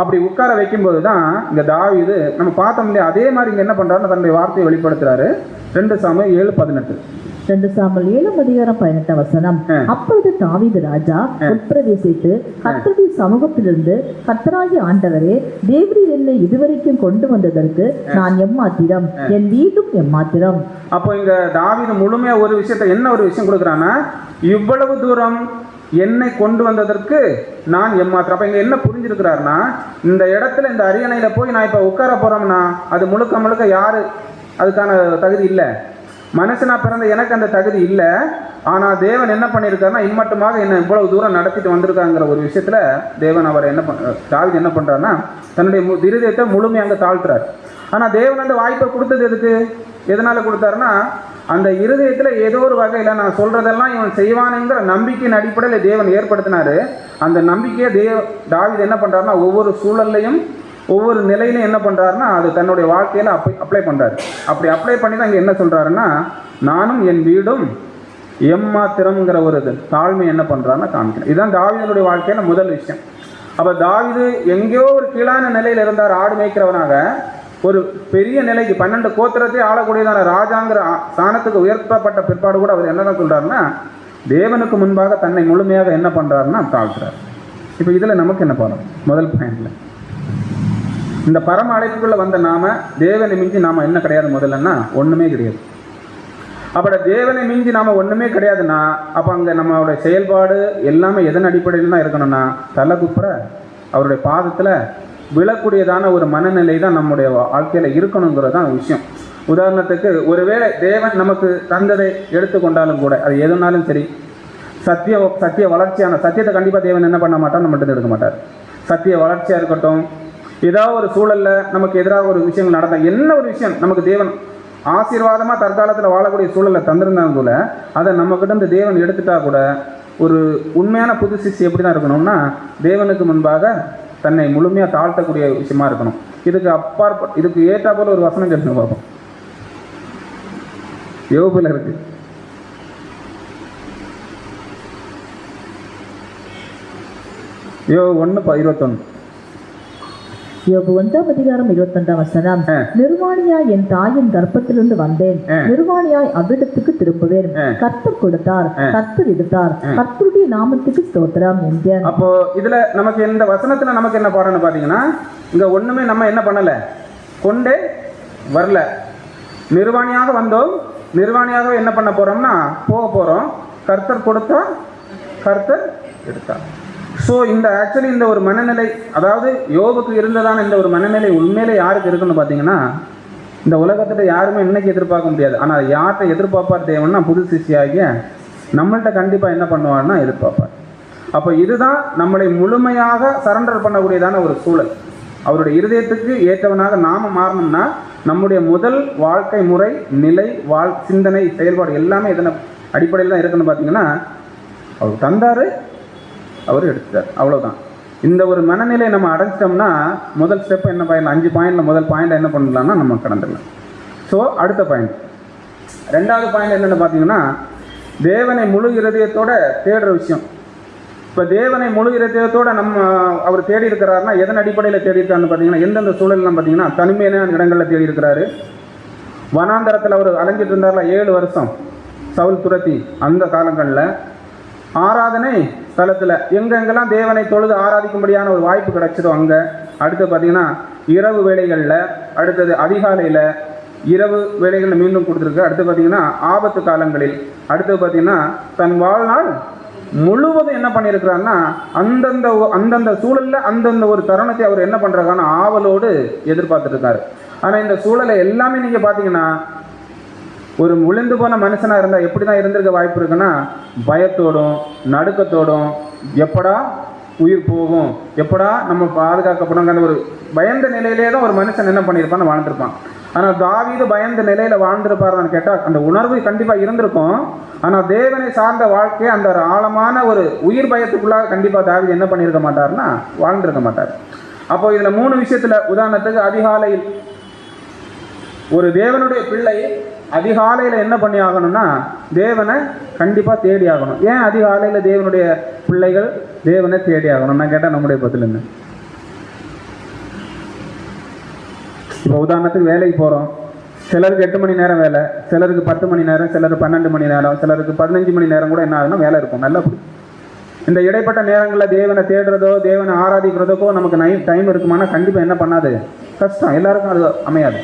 அப்படி உட்கார வைக்கும்போது தான் இங்க தாவீது நம்ம பார்த்தோம் இல்லையா, அதே மாதிரி இங்க என்ன பண்றாருன்னு தன்னுடைய வார்த்தையை வெளிப்படுத்துறாரு. 2 சாமுவேல் 7:18. 2 சாமுவேல் 7ஆம் அதிகாரம் 18ஆம் வசனம். அப்பொழுது தாவீது ராஜா உட்பிரவேசித்து கர்த்தருடைய சமூகத்திலிருந்து, கர்த்தராகிய ஆண்டவரே, தேவரீர் என்னை இதுவரைக்கும் கொண்டு வந்ததற்கு நான் எம்மாத்திரம், என் வீடும் எம்மாத்திரம். அப்போ இங்க தாவீது முழுமையா ஒரு விஷயத்தை, என்ன ஒரு விஷயம் கொடுக்குறான்னா, இவ்வளவு தூரம் என்னை கொண்டு வந்ததற்கு நான் எம்மாத்திரம். அப்ப இங்க என்ன புரிஞ்சிருக்கிறாருன்னா, இந்த இடத்துல இந்த அரியணையில போய் நான் இப்ப உட்கார போறோம்னா அது முழுக்க முழுக்க யாரு அதுக்கான தகுதி இல்லை, மனுஷனா பிறந்த எனக்கு அந்த தகுதி இல்லை. ஆனா தேவன் என்ன பண்ணியிருக்காருன்னா, இம்மட்டுமாக என்ன இவ்வளவு தூரம் நடத்திட்டு வந்திருக்காங்கிற ஒரு விஷயத்துல தேவன் அவர் என்ன தாவீது என்ன பண்றாருன்னா, தன்னுடைய இருதயத்தை முழுமையாக தாழ்த்துறாரு. ஆனா தேவன் அந்த வாய்ப்பை கொடுத்தது எதுக்கு, எதனால கொடுத்தாருன்னா, அந்த இருதயத்துல ஏதோ ஒரு வகையில நான் சொல்றதெல்லாம் இவன் செய்வானுங்கிற நம்பிக்கையின் அடிப்படையில் தேவன் ஏற்படுத்தினாரு. அந்த நம்பிக்கையை தாவீது என்ன பண்றாருன்னா, ஒவ்வொரு சூழல்லையும் ஒவ்வொரு நிலையிலும் என்ன பண்றாருன்னா அது தன்னுடைய வாழ்க்கையில அப்ளை பண்றாரு. அப்படி அப்ளை பண்ணி தான் இங்க என்ன சொல்றாருன்னா, நானும் என் வீடும் எம்மாத்திரம்ங்கிற ஒரு தாழ்மை என்ன பண்றாருன்னா காமிக்கிறேன். இதுதான் தாவீதுடைய வாழ்க்கையில முதல் விஷயம். அப்ப தாவீது எங்கேயோ ஒரு கீழான நிலையில இருந்தார், ஆடு மேய்க்கிறவனாக. ஒரு பெரிய நிலைக்கு 12 கோத்திரத்தை ஆளக்கூடியதான ராஜாங்கிற ஸ்தானத்துக்கு உயர்த்தப்பட்ட பிற்பாடு கூட அவர் என்னதான் சொல்றாருன்னா, தேவனுக்கு முன்பாக தன்னை முழுமையாக என்ன பண்றாருன்னா தாழ்த்துறாரு. இப்ப இதுல நமக்கு என்ன பாடம், முதல் பாயிண்ட்ல இந்த பரம அழைப்புக்குள்ள வந்த நாம தேவனை மிஞ்சி நாம என்ன கிடையாது, முதல்லன்னா ஒண்ணுமே கிடையாது. அப்பட தேவனை மிஞ்சி நாம ஒண்ணுமே கிடையாதுன்னா அப்ப அங்க நம்மளோட செயல்பாடு எல்லாமே எதன் அடிப்படையில் தான் இருக்கணும்னா, தலை குப்புற அவருடைய பாதத்துல விழக்கூடியதான ஒரு மனநிலை தான் நம்முடைய வாழ்க்கையில இருக்கணுங்கிறது தான் விஷயம். உதாரணத்துக்கு ஒருவேளை தேவன் நமக்கு தந்ததை எடுத்துக்கொண்டாலும் கூட, அது எதுனாலும் சரி, சத்திய வளர்ச்சியான சத்தியத்தை கண்டிப்பா தேவன் என்ன பண்ண மாட்டார், நம்மகிட்ட எடுக்க மாட்டார். சத்திய வளர்ச்சியா இருக்கட்டும், ஏதாவது ஒரு சூழல்ல நமக்கு எதிராக ஒரு விஷயங்கள் நடந்தா, என்ன ஒரு விஷயம் நமக்கு தேவன் ஆசீர்வாதமா தற்காலத்தில் வாழக்கூடிய சூழலை தந்திருந்தாங்க கூட, அதை நம்ம கிட்ட இருந்து தேவன் எடுத்துட்டா கூட, ஒரு உண்மையான புது சிஷ்டி எப்படி தான் இருக்கணும்னா, தேவனுக்கு முன்பாக தன்னை முழுமையா தாழ்த்தக்கூடிய விஷயமா இருக்கணும். இதுக்கு ஏற்றா போல ஒரு வசனம் சொல்லுங்க பார்ப்போம். யோபுல இருக்கு. யோபு 1:21. யோபு 1ஆம் அதிகாரம் 21ஆம் வசனம். நிர்வாணியாய் என் தாயின் கர்ப்பத்திலிருந்து வந்தேன், நிர்வாணியாய் அவ்விடத்துக்கு திரும்புவேன். கர்த்தர் கொடுத்தார், கர்த்தர் எடுத்தார், கர்த்தருடைய நாமத்துக்கு ஸ்தோத்திரம் என்றேன். அப்போ இதுல நமக்கு இந்த வசனத்துல நமக்கு என்ன பாடம்னு பாத்தீங்கன்னா, இங்க ஒண்ணுமே நம்ம என்ன பண்ணல, கொண்டே வரல. நிர்வாணியாக வந்தோம், நிர்வாணியாக என்ன பண்ண போறோம்னா போக போறோம். கர்த்தர் கொடுத்தா, கர்த்தர் எடுத்தார். ஸோ இந்த ஆக்சுவலி இந்த ஒரு மனநிலை, அதாவது யோபுக்கு இருந்ததான இந்த ஒரு மனநிலை உண்மையிலே யாருக்கு இருக்குன்னு பார்த்தீங்கன்னா, இந்த உலகத்தில் யாருமே இன்னைக்கு எதிர்பார்க்க முடியாது. ஆனால் யார்கிட்ட எதிர்பார்ப்பார் தேவன்னா, புது சிஷ்டியாகிய நம்மள்கிட்ட கண்டிப்பாக என்ன பண்ணுவார்னா எதிர்பார்ப்பார். அப்போ இதுதான் நம்மளை முழுமையாக சரண்டர் பண்ணக்கூடியதான ஒரு சூழல். அவருடைய இருதயத்துக்கு ஏற்றவனாக நாம மாறணும்னா நம்முடைய முதல் வாழ்க்கை முறை, நிலை, சிந்தனை, செயல்பாடு எல்லாமே இதனை அடிப்படையில் தான் இருக்குன்னு பார்த்தீங்கன்னா, அவர் தந்தாரு, அவர் எடுத்தார், அவ்வளோதான். இந்த ஒரு மனநிலை நம்ம அடைச்சிட்டோம்னா முதல் ஸ்டெப் என்ன பாயிண்ட், 5 பாயிண்ட்ல முதல் பாயிண்ட் என்ன பண்ணலாம்னா நம்ம கடந்துடலாம். ஸோ அடுத்த பாயிண்ட், 2வது பாயிண்ட் என்னென்னு பார்த்தீங்கன்னா, தேவனை முழு இருதயத்தோட தேடுற விஷயம். இப்போ தேவனை முழு இருதயத்தோட அவர் தேடி இருக்கிறாருன்னா எதன் அடிப்படையில் தேடி இருக்காருன்னு பார்த்தீங்கன்னா, எந்தெந்த சூழல்லாம் பார்த்தீங்கன்னா, தனிமையான இடங்களில் தேடி இருக்கிறாரு. வனாந்தரத்தில் அவர் அலைஞ்சிட்டு இருந்தார்ல 7 வருஷம் சவுல் துரத்தி, அந்த காலங்களில் ஆராதனை ஸ்தலத்தில் எங்கெங்கெல்லாம் தேவனை தொழுது ஆராதிக்கும்படியான ஒரு வாய்ப்பு கிடைச்சதோ அங்கே. அடுத்து பார்த்தீங்கன்னா இரவு வேளைகளில், அடுத்தது அதிகாலையில், இரவு வேளைகளில் மீண்டும் கொடுத்துருக்கு. அடுத்து பார்த்தீங்கன்னா ஆபத்து காலங்களில், அடுத்து பார்த்தீங்கன்னா தன் வாழ்நாள் முழுவதும் என்ன பண்ணியிருக்கிறாருன்னா அந்தந்த சூழலில் அந்தந்த ஒரு தருணத்தை அவர் என்ன பண்ணுறாருன்னா ஆவலோடு எதிர்பார்த்துட்டு இருக்காரு. ஆனால் இந்த சூழலை எல்லாமே நீங்கள் பார்த்தீங்கன்னா, ஒரு விழுந்து போன மனுஷனாக இருந்தால் எப்படி தான் இருந்திருக்க வாய்ப்பு இருக்குன்னா, பயத்தோடும் நடுக்கத்தோடும், எப்படா உயிர் போகும், எப்படா நம்ம பாதுகாக்கப்படும், அந்த ஒரு பயந்த நிலையிலே தான் ஒரு மனுஷன் என்ன பண்ணியிருப்பான்னு வாழ்ந்துருப்பான். ஆனால் தாவீது பயந்த நிலையில வாழ்ந்திருப்பாருன்னு கேட்டால் அந்த உணர்வு கண்டிப்பா இருந்திருக்கும். ஆனால் தேவனை சார்ந்த வாழ்க்கை அந்த ஒரு ஆழமான ஒரு உயிர் பயத்துக்குள்ளாக கண்டிப்பா தாவீது என்ன பண்ணியிருக்க மாட்டாருன்னா வாழ்ந்திருக்க மாட்டார். அப்போ இதுல 3 விஷயத்துல, உதாரணத்துக்கு அதிகாலையில் ஒரு தேவனுடைய பிள்ளை அதிகாலையில் என்ன பண்ணி ஆகணும்னா தேவனை கண்டிப்பாக தேடி ஆகணும். ஏன் அதிகாலையில் தேவனுடைய பிள்ளைகள் தேவனை தேடி ஆகணும் நான் கேட்டால் நம்முடைய பதில் என்ன? இப்போ உதாரணத்துக்கு வேலைக்கு போகிறோம், சிலருக்கு 8 மணி நேரம் வேலை, சிலருக்கு 10 மணி நேரம், சிலருக்கு 12 மணி நேரம், சிலருக்கு 15 மணி நேரம் கூட என்ன ஆகுதுன்னா வேலை இருக்கும். நல்லா இந்த இடைப்பட்ட நேரங்களில் தேவனை தேடுறதோ தேவனை ஆராதிக்கிறதுக்கோ நமக்கு டைம் இருக்குமானா கண்டிப்பாக என்ன பண்ணாது, கஷ்டம், எல்லாருக்கும் அது அமையாது.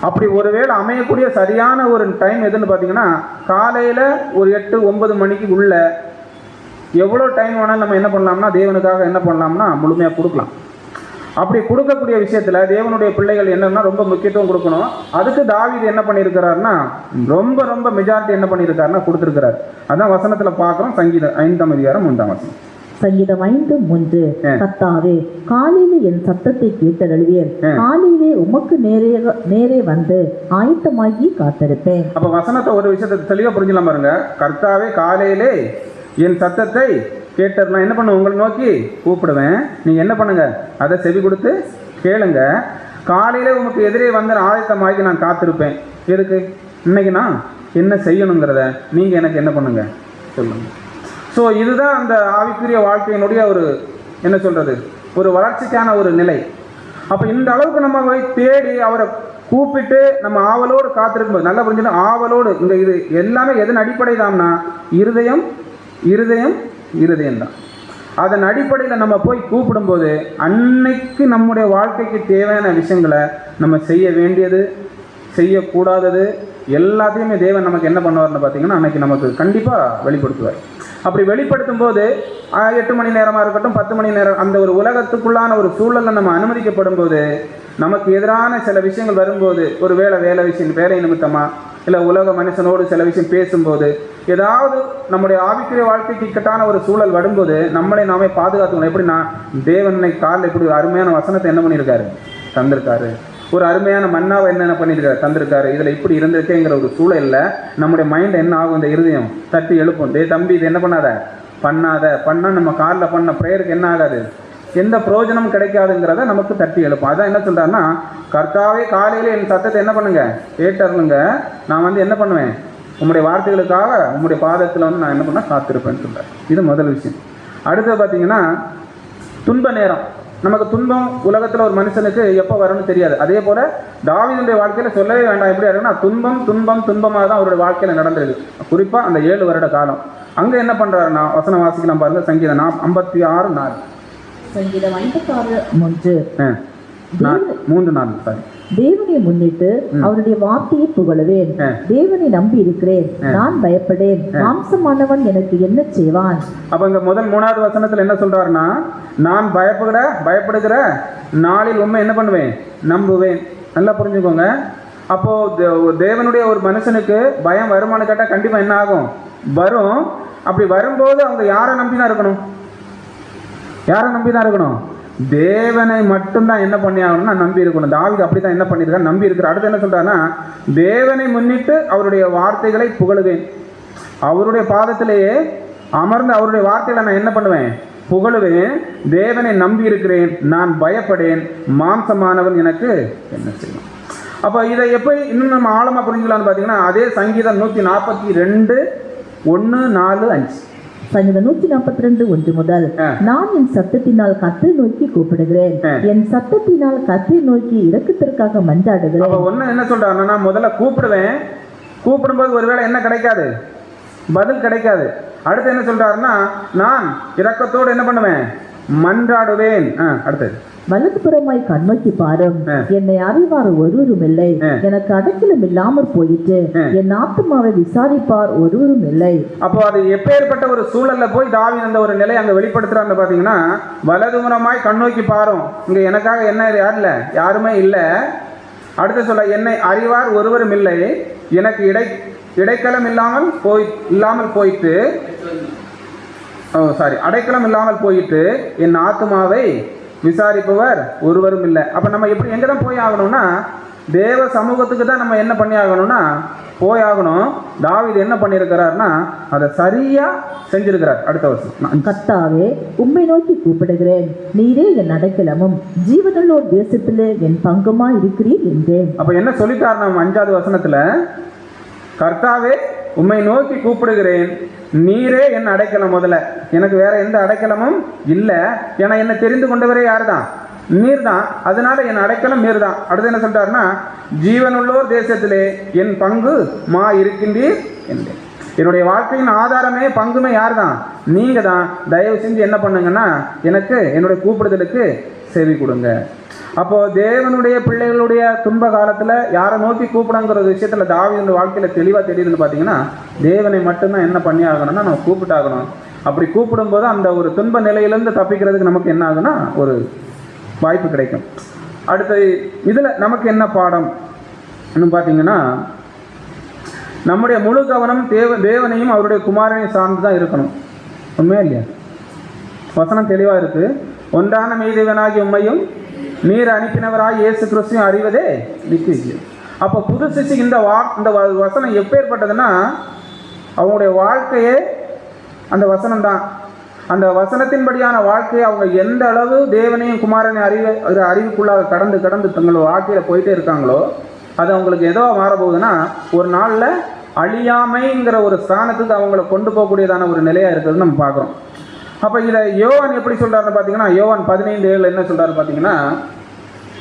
அப்படி ஒருவேளை அமையக்கூடிய சரியான ஒரு டைம் எதுன்னு பார்த்தீங்கன்னா காலையில் ஒரு 8-9 மணிக்கு உள்ள எவ்வளோ டைம் வேணாலும் நம்ம என்ன பண்ணலாம்னா தேவனுக்காக என்ன பண்ணலாம்னா முழுமையாக கொடுக்கலாம். அப்படி கொடுக்கக்கூடிய விஷயத்தில் தேவனுடைய பிள்ளைகள் என்னன்னா ரொம்ப முக்கியத்துவம் கொடுக்கணும். அதுக்கு தாவீது என்ன பண்ணியிருக்கிறாருன்னா ரொம்ப ரொம்ப மெஜாரிட்டி என்ன பண்ணியிருக்காருன்னா கொடுத்துருக்கிறார். அதான் வசனத்தில் பார்க்குறோம். சங்கீதம் 5ஆம் அதிகாரம் 3ஆம் வசனம். சங்கீதம் 5:3. கர்த்தாவே, காலையிலே என் சத்தத்தை கேட்டருளுவீர், காலையிலே உமக்கு நேரே வந்து ஆயத்தமாகி காத்திருப்பேன். அப்ப வசனத்தை ஒரு விஷயத்தை தெளிவா புரிஞ்சலாம் பாருங்க. கர்த்தாவே, காலையிலே என் சத்தத்தை கேட்டறலாம், என்ன பண்ணுவேன், உங்களை நோக்கி கூப்பிடுவேன், நீங்க என்ன பண்ணுங்க, அதை செவி கொடுத்து கேளுங்க. காலையிலே உமக்கு எதிரே வந்து ஆயத்தமாகி நான் காத்திருப்பேன். எதுக்கு? இன்னைக்கு நான் என்ன செய்யணுங்கிறத நீங்க எனக்கு என்ன பண்ணுங்க சொல்லுங்க. ஸோ இதுதான் அந்த ஆவிக்குரிய வாழ்க்கையினுடைய ஒரு என்ன சொல்றது, ஒரு வளர்ச்சிக்கான ஒரு நிலை. அப்போ இந்த அளவுக்கு நம்ம போய் தேடி அவரை கூப்பிட்டு நம்ம ஆவலோடு காத்திருக்கும்போது நல்லா புரிஞ்சுட்டு ஆவலோடு இங்கே இது எல்லாமே எதன் அடிப்படை தான்னா இருதயம் தான். அதன் அடிப்படையில் நம்ம போய் கூப்பிடும்போது அன்னைக்கு நம்முடைய வாழ்க்கைக்கு தேவையான விஷயங்களை நம்ம செய்ய வேண்டியது செய்யக்கூடாதது எல்லாத்தையுமே தேவன் நமக்கு என்ன பண்ணுவார்னு பார்த்தீங்கன்னா அன்னைக்கு நமக்கு கண்டிப்பாக வெளிப்படுத்துவார். அப்படி வெளிப்படுத்தும் போது 8 மணி நேரமாக இருக்கட்டும் 10 மணி நேரம் அந்த ஒரு உலகத்துக்குள்ளான ஒரு சூழலில் நம்ம அனுமதிக்கப்படும் போது நமக்கு எதிரான சில விஷயங்கள் வரும்போது, ஒரு வேலை நிமித்தமாக இல்லை உலக மனுஷனோடு சில விஷயம் பேசும்போது, ஏதாவது நம்முடைய ஆவிக்குரிய வாழ்க்கைக்கு இக்கட்டான ஒரு சூழல் வரும்போது நம்மளை நாமே பாதுகாத்துக்கணும். எப்படின்னா தேவனை காலில் இப்படி ஒரு அருமையான வசனத்தை என்ன பண்ணியிருக்காரு, தந்திருக்காரு. ஒரு அருமையான மன்னாவை என்ன பண்ணியிருக்காரு, தந்திருக்காரு. இதில் இப்படி இருந்திருக்கேங்கிற ஒரு சூழலில் நம்முடைய மைண்ட் என்ன ஆகும், இந்த இருதயம் தட்டி எழுப்பும். தம்பி இது என்ன பண்ணால் நம்ம காலில் பண்ண ப்ரேயருக்கு என்ன ஆகாது, எந்த பிரயோஜனம் கிடைக்காதுங்கிறத நமக்கு தட்டி எழுப்போம். அதான் என்ன சொல்கிறாருன்னா, கர்த்தாவே காலையில் என் சத்தத்தை என்ன பண்ணுங்க கேட்டருங்க, நான் என்ன பண்ணுவேன், உங்களுடைய வார்த்தைகளுக்காக உங்களுடைய பாதத்தில் நான் என்ன பண்ண காத்திருப்பேன்னு சொல்கிறேன். இது முதல் விஷயம். அடுத்தது பார்த்தீங்கன்னா துன்ப நேரம். நமக்கு துன்பம் உலகத்தில் ஒரு மனுஷனுக்கு எப்போ வரும்னு தெரியாது. அதே போல் தாவீதுடைய வாழ்க்கையில் சொல்லவே வேண்டாம். எப்படி இருக்குன்னா துன்பமாக தான் அவருடைய வாழ்க்கையில் நடந்தது. குறிப்பாக அந்த 7 வருட காலம். அங்கே என்ன பண்ணுறாருன்னா வசனம் வாசிக்கலாம் பாருங்க. சங்கீதம் 56:4. சங்கீதம் 56:3. தேவனை முன்னிட்டு அவருடைய வார்த்தையை புகழுவேன், தேவனை நம்பி இருக்கிறேன், நான் பயப்படேன், மாம்சமானவன் எனக்கு என்ன செய்வான். அப்ப இங்க முதல் 3வது வசனத்துல என்ன சொல்றாருன்னா, நான் பயப்படுகிற நாளில் உண்மை என்ன பண்ணுவேன், நம்புவேன். நல்லா புரிஞ்சுக்கோங்க. அப்போ தேவனுடைய ஒரு மனுஷனுக்கு பயம் வருமானு கேட்டா கண்டிப்பா என்ன ஆகும், வரும். அப்படி வரும்போது அவங்க யாரை நம்பிதான் இருக்கணும், தேவனை மட்டும்தான் என்ன பண்ணி ஆகணும்னா நம்பி இருக்கணும். தாவீது அப்படித்தான் என்ன பண்ணியிருக்காரு, நம்பி இருக்கிறார். அடுத்து என்ன சொல்றாருன்னா, தேவனை முன்னிட்டு அவருடைய வார்த்தைகளை புகழுவேன், அவருடைய பாதத்திலேயே அமர்ந்து அவருடைய வார்த்தைகளை நான் என்ன பண்ணுவேன், புகழுவேன். தேவனை நம்பி இருக்கிறேன், நான் பயப்படேன், மாம்சமானவன் எனக்கு என்ன செய்யும். அப்போ இதை எப்படி இன்னும் நம்ம ஆழமா புரிஞ்சுக்கலாம்னு பார்த்தீங்கன்னா, அதே சங்கீதம் 142 1 4 5. சங்கீதம் 142 1 நான் என் சத்தத்தினால் கர்த்தரை நோக்கி கூப்பிடுகிறேன், என் சத்தத்தினால் கர்த்தரை நோக்கி இரக்கத்திற்காக மன்றாடுகிறேன். ஒண்ணு என்ன சொல்றாருன்னா, நான் முதல்ல கூப்பிடும்போது ஒருவேளை என்ன கிடைக்காது, பதில் கிடைக்காது. அடுத்து என்ன சொல்றாருன்னா, நான் இரக்கத்தோடு என்ன பண்ணுவேன், மன்றாடுவேன். அடுத்தது வலதுபுறமாய் கண்ணோக்கி பாரும், என்னை அறிவார் ஒருவரும் இல்லை, எனக்கு அடைக்கலம் இல்லாமற் போயிற்று, என் ஆத்துமாவை விசாரிப்பார் ஒருவரும் இல்லை. அப்போ அது எப்பேற்பட்ட ஒரு சூழல்ல போய் தாவீது அந்த ஒரு நிலை அங்க வெளிப்படுத்துறான்னு பாத்தீங்கன்னா, வலதுபுறமாய் கண்ணோக்கி பாரும், இங்க எனக்காக என்ன யாருமே இல்லை. அடுத்து சொல்ல, என்னை அறிவார் ஒருவரும் இல்லை, எனக்கு இடைக்கலம் இல்லாமல் போயிட்டு அடைக்கலம் இல்லாமல் போயிட்டு என் ஆத்துமாவை விசாரிப்பவர் ஒருவரும் இல்லை. அப்ப நம்ம எப்படி எங்கதான் போய் ஆகணும்னா, தேவ சமூகத்துக்கு தான் நம்ம என்ன பண்ணி ஆகணும்னா போய் ஆகணும். தாவீது என்ன பண்ணியிருக்கிறார்னா அதை சரியா செஞ்சிருக்கிறார். அடுத்த வருஷம், கர்த்தாவே உம்மை நோக்கி கூப்பிடுகிறேன், நீரே என் அடைக்கலமும் ஜீவனுள்ளோர் தேசத்திலே என் பங்குமா இருக்கிறீர் என்றேன். அப்ப என்ன சொல்லிட்டார் நம்ம 5வது வசனத்துல? கர்த்தாவே உம்மை நோக்கி கூப்பிடுகிறேன், நீரே என் அடைக்கலம். முதல்ல எனக்கு வேற எந்த அடைக்கலமும் இல்லை. ஏன்னா என்ன தெரிந்து கொண்டவரே யாரு தான்? நீர் தான். அதனால என் அடைக்கலம் நீர் தான். அடுத்து என்ன சொல்லிட்டாருன்னா, ஜீவனுள்ளோர் தேசத்திலே என் பங்கு மா இருக்கின்றீர் என்றேன். என்னுடைய வாழ்க்கையின் ஆதாரமே பங்குமே யார் தான்? நீங்க தான். தயவு செஞ்சு என்ன பண்ணுங்கன்னா எனக்கு என்னுடைய கூப்பிடுதலுக்கு செவி கொடுங்க. அப்போ தேவனுடைய பிள்ளைகளுடைய துன்ப காலத்துல யாரை நோக்கி கூப்பிடுங்கிற விஷயத்துல தாவீதுடைய வாழ்க்கையில தெளிவா தெரியுதுன்னு பாத்தீங்கன்னா, தேவனை மட்டும்தான் என்ன பண்ணி ஆகணும்னா நம்ம கூப்பிட்டாகணும். அப்படி கூப்பிடும்போது அந்த ஒரு துன்ப நிலையிலிருந்து தப்பிக்கிறதுக்கு நமக்கு என்ன ஆகுனா ஒரு வாய்ப்பு கிடைக்கும். அடுத்து இதுல நமக்கு என்ன பாடம் பார்த்தீங்கன்னா, நம்முடைய முழு கவனம் தேவனையும் அவருடைய குமாரனையும் சார்ந்து தான் இருக்கணும். உண்மையா இல்லையா? வசனம் தெளிவா இருக்கு. ஒன்றான மெய்தேவனாகி உம்மையும் நீர் அனுப்பினவராய் இயேசு கிறிஸ்துவையும் அறிவதே நிச்சயம். அப்போ புது சிசி இந்த வசனம் எப்பேற்பட்டதுன்னா, அவங்களுடைய வாழ்க்கையே அந்த வசனம் தான். அந்த வசனத்தின்படியான வாழ்க்கையை அவங்க எந்த அளவு தேவனையும் குமாரனை அறிவுக்குள்ளாக கடந்து தங்களோட வாழ்க்கையில போயிட்டே இருக்காங்களோ, அது அவங்களுக்கு ஏதோ மாறப்போகுதுன்னா ஒரு நாள்ல அழியாமைங்கிற ஒரு ஸ்தானத்துக்கு அவங்கள கொண்டு போகக்கூடியதான ஒரு நிலையா இருக்கிறது நம்ம பார்க்குறோம். அப்ப இதை யோவான் எப்படி சொல்றாருன்னு பார்த்தீங்கன்னா, யோவான் 15:7 என்ன சொல்றாரு பார்த்தீங்கன்னா,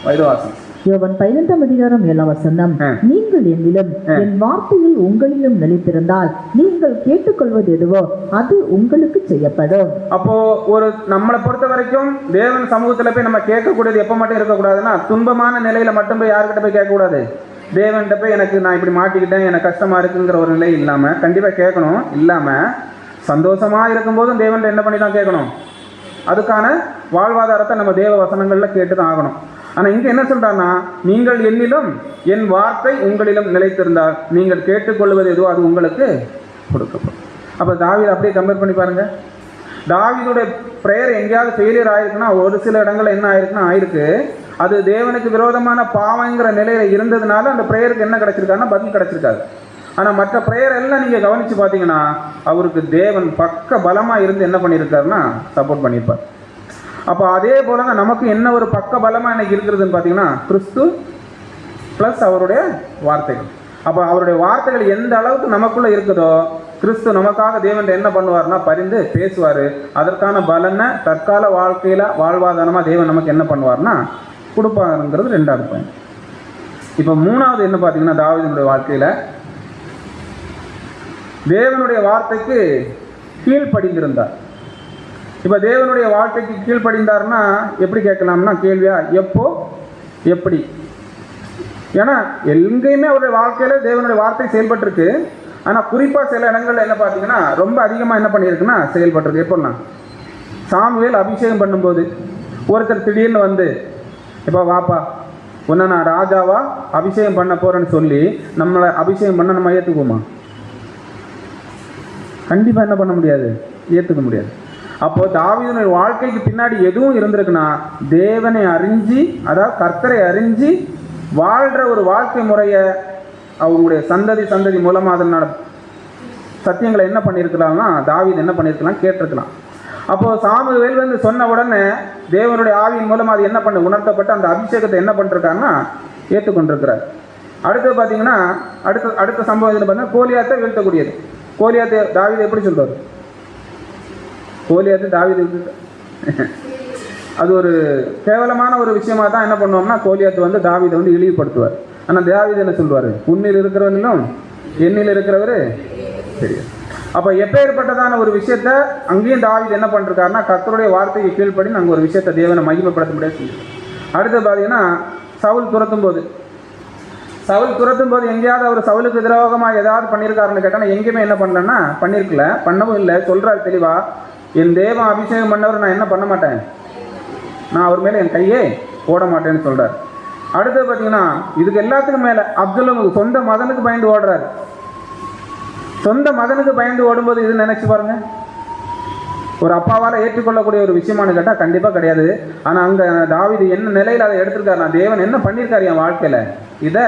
வைரவாசம் யோவான் 15:7 நீங்கள் என்னிலும் என் வார்த்தையில் உங்களிலும் நிலைத்திருந்தால் நீங்கள் கேட்டுக்கொள்வது எதுவோ அது உங்களுக்கு செய்யப்படும். அப்போ ஒரு நம்மளை பொறுத்த வரைக்கும் தேவன் சமூகத்துல போய் நம்ம கேட்கக்கூடியது எப்ப மட்டும் இருக்கக்கூடாதுன்னா, துன்பமான நிலையில மட்டும் போய் யாருக்கிட்ட போய் கேட்கக்கூடாது. தேவன்கிட்ட போய் எனக்கு நான் இப்படி மாட்டிக்கிட்டேன், எனக்கு கஷ்டமா இருக்குங்கிற ஒரு நிலை இல்லாம கண்டிப்பா கேட்கணும். இல்லாம சந்தோஷமா இருக்கும்போதும் தேவன்கிட்ட என்ன பண்ணி தான் கேட்கணும். அதுக்கான வாழ்வாதாரத்தை நம்ம தேவ வசனங்கள்ல கேட்டுதான் ஆகணும். ஆனா இங்க என்ன சொல்றான்னா, நீங்கள் என்னிலும் என் வார்த்தை உங்களிலும் நிலைத்திருந்தால் நீங்கள் கேட்டுக்கொள்வது எதுவோ அது உங்களுக்கு கொடுக்கப்படும். அப்ப தாவீது அப்படியே கம்பேர் பண்ணி பாருங்க. தாவீதுடைய பிரேயர் எங்கேயாவது ஃபெயிலியர் ஆயிருக்குன்னா, ஒரு சில இடங்கள்ல என்ன ஆயிருக்குன்னா ஆயிருக்கு, அது தேவனுக்கு விரோதமான பாவங்கிற நிலையில இருந்ததுனால அந்த பிரேயருக்கு என்ன கிடைச்சிருக்காருன்னா பதில் கிடைச்சிருக்காரு. ஆனா மற்ற பிரேயர் எல்லாம் நீங்க கவனிச்சு பாத்தீங்கன்னா, அவருக்கு தேவன் பக்க பலமா இருந்து என்ன பண்ணியிருக்காருன்னா சப்போர்ட் பண்ணியிருப்பார். அப்போ அதே போல தான் நமக்கு என்ன ஒரு பக்க பலமா இன்னைக்கு இருக்கிறதுன்னு பார்த்தீங்கன்னா, கிறிஸ்து பிளஸ் அவருடைய வார்த்தைகள். அப்போ அவருடைய வார்த்தைகள் எந்த அளவுக்கு நமக்குள்ள இருக்குதோ, கிறிஸ்து நமக்காக தேவன் என்ன பண்ணுவார்னா பரிந்து பேசுவார். அதற்கான பலனை தற்கால வாழ்க்கையில வாழ்வாதாரமா தேவன் நமக்கு என்ன பண்ணுவார்னா கொடுப்பாருங்கிறது 2வது பாயிண்ட். இப்போ 3வது என்ன பார்த்தீங்கன்னா, தாவீதுடைய வாழ்க்கையில தேவனுடைய வார்த்தைக்கு கீழ்ப்படிந்திருந்தார். இப்ப தேவனுடைய வாழ்க்கைக்கு கீழ்ப்படிந்தார்னா எப்படி கேட்கலாம்னா, கேள்வியா எப்போ எப்படி? ஏன்னா எங்கேயுமே அவருடைய வாழ்க்கையில தேவனுடைய வார்த்தை செயல்பட்டிருக்கு. ஆனா குறிப்பா சில இடங்கள்ல என்ன பார்த்தீங்கன்னா ரொம்ப அதிகமா என்ன பண்ணியிருக்குன்னா செயல்பட்டிருக்கு. எப்போல்லாம் சாமுவேல் அபிஷேகம் பண்ணும்போது ஒருத்தர் திடீர்னு வந்து, இப்போ வாப்பா உன்னை நான் ராஜாவா அபிஷேகம் பண்ண போறேன்னு சொல்லி நம்மளை அபிஷேகம் பண்ண நம்ம ஏற்றுக்குவோமா? கண்டிப்பா என்ன பண்ண முடியாது, ஏற்றுக்க முடியாது. அப்போ தாவீதுடைய வாழ்க்கைக்கு பின்னாடி எதுவும் இருந்திருக்குன்னா, தேவனை அறிஞ்சு, அதாவது கர்த்தரை அறிஞ்சு வாழ்ற ஒரு வாழ்க்கை முறையை அவங்களுடைய சந்ததி மூலமா அதனால சத்தியங்களை என்ன பண்ணியிருக்கலாம்னா தாவீது என்ன பண்ணியிருக்கலாம், கேட்டிருக்கலாம். அப்போ சாமுவேல் வந்து சொன்ன உடனே தேவனுடைய ஆவியின் மூலமா அது என்ன பண்ண உணர்த்தப்பட்டு அந்த அபிஷேகத்தை என்ன பண்ணிருக்காருன்னா ஏற்றுக்கொண்டிருக்கிறார். அடுத்து பார்த்தீங்கன்னா அடுத்த சம்பவம் பார்த்தீங்கன்னா கோலியாத்தை வீழ்த்தக்கூடியது. கோலியாத்தை தாவீது எப்படி சொல்றாரு? கோலியாத்து தாவீது அது ஒரு கேவலமான ஒரு விஷயமா தான் என்ன பண்ணுவோம்னா கோலியாத்து வந்து தாவீதை வந்து இழிவுபடுத்துவார். ஆனால் தாவீது என்ன சொல்வார்? உன்னில் இருக்கிறவனிலும் என்னில் இருக்கிறவரு தெரியும். அப்போ எப்பேற்பட்டதான ஒரு விஷயத்த அங்கேயும் தாவீது என்ன பண்ணிருக்காருன்னா கர்த்தருடைய வார்த்தைக்கு கீழ்ப்படி நாங்கள் ஒரு விஷயத்தை தேவனை மகிமைப்படுத்த முடியாது. அடுத்து பார்த்தீங்கன்னா சவுல் துரத்தும் போது எங்கேயாவது அவர் சவுலுக்கு விரோதமாக ஏதாவது பண்ணியிருக்காருன்னு கேட்டால் எங்கேயுமே என்ன பண்ணலன்னா பண்ணியிருக்கல, பண்ணவும் இல்லை. சொல்றாரு தெளிவா, என் தேவன் அபிஷேகம் பண்ணவர் நான் என்ன பண்ண மாட்டேன், நான் அவர் மேலே என் கையே ஓட மாட்டேன்னு சொல்றாரு. அடுத்து பார்த்தீங்கன்னா இதுக்கு எல்லாத்துக்கும் மேலே அப்துல்லம் சொந்த மகனுக்கு பயந்து ஓடுறாரு. சொந்த மகனுக்கு பயந்து ஓடும்போது இது நினைச்சு பாருங்க, ஒரு அப்பாவால் ஏற்றுக்கொள்ளக்கூடிய ஒரு விஷயமானு கேட்டால் கண்டிப்பாக கிடையாது. ஆனால் அங்கே தாவீது என்ன நிலையில் அதை எடுத்திருக்காரு, நான் தேவன் என்ன பண்ணியிருக்காரு என் வாழ்க்கையில், இதை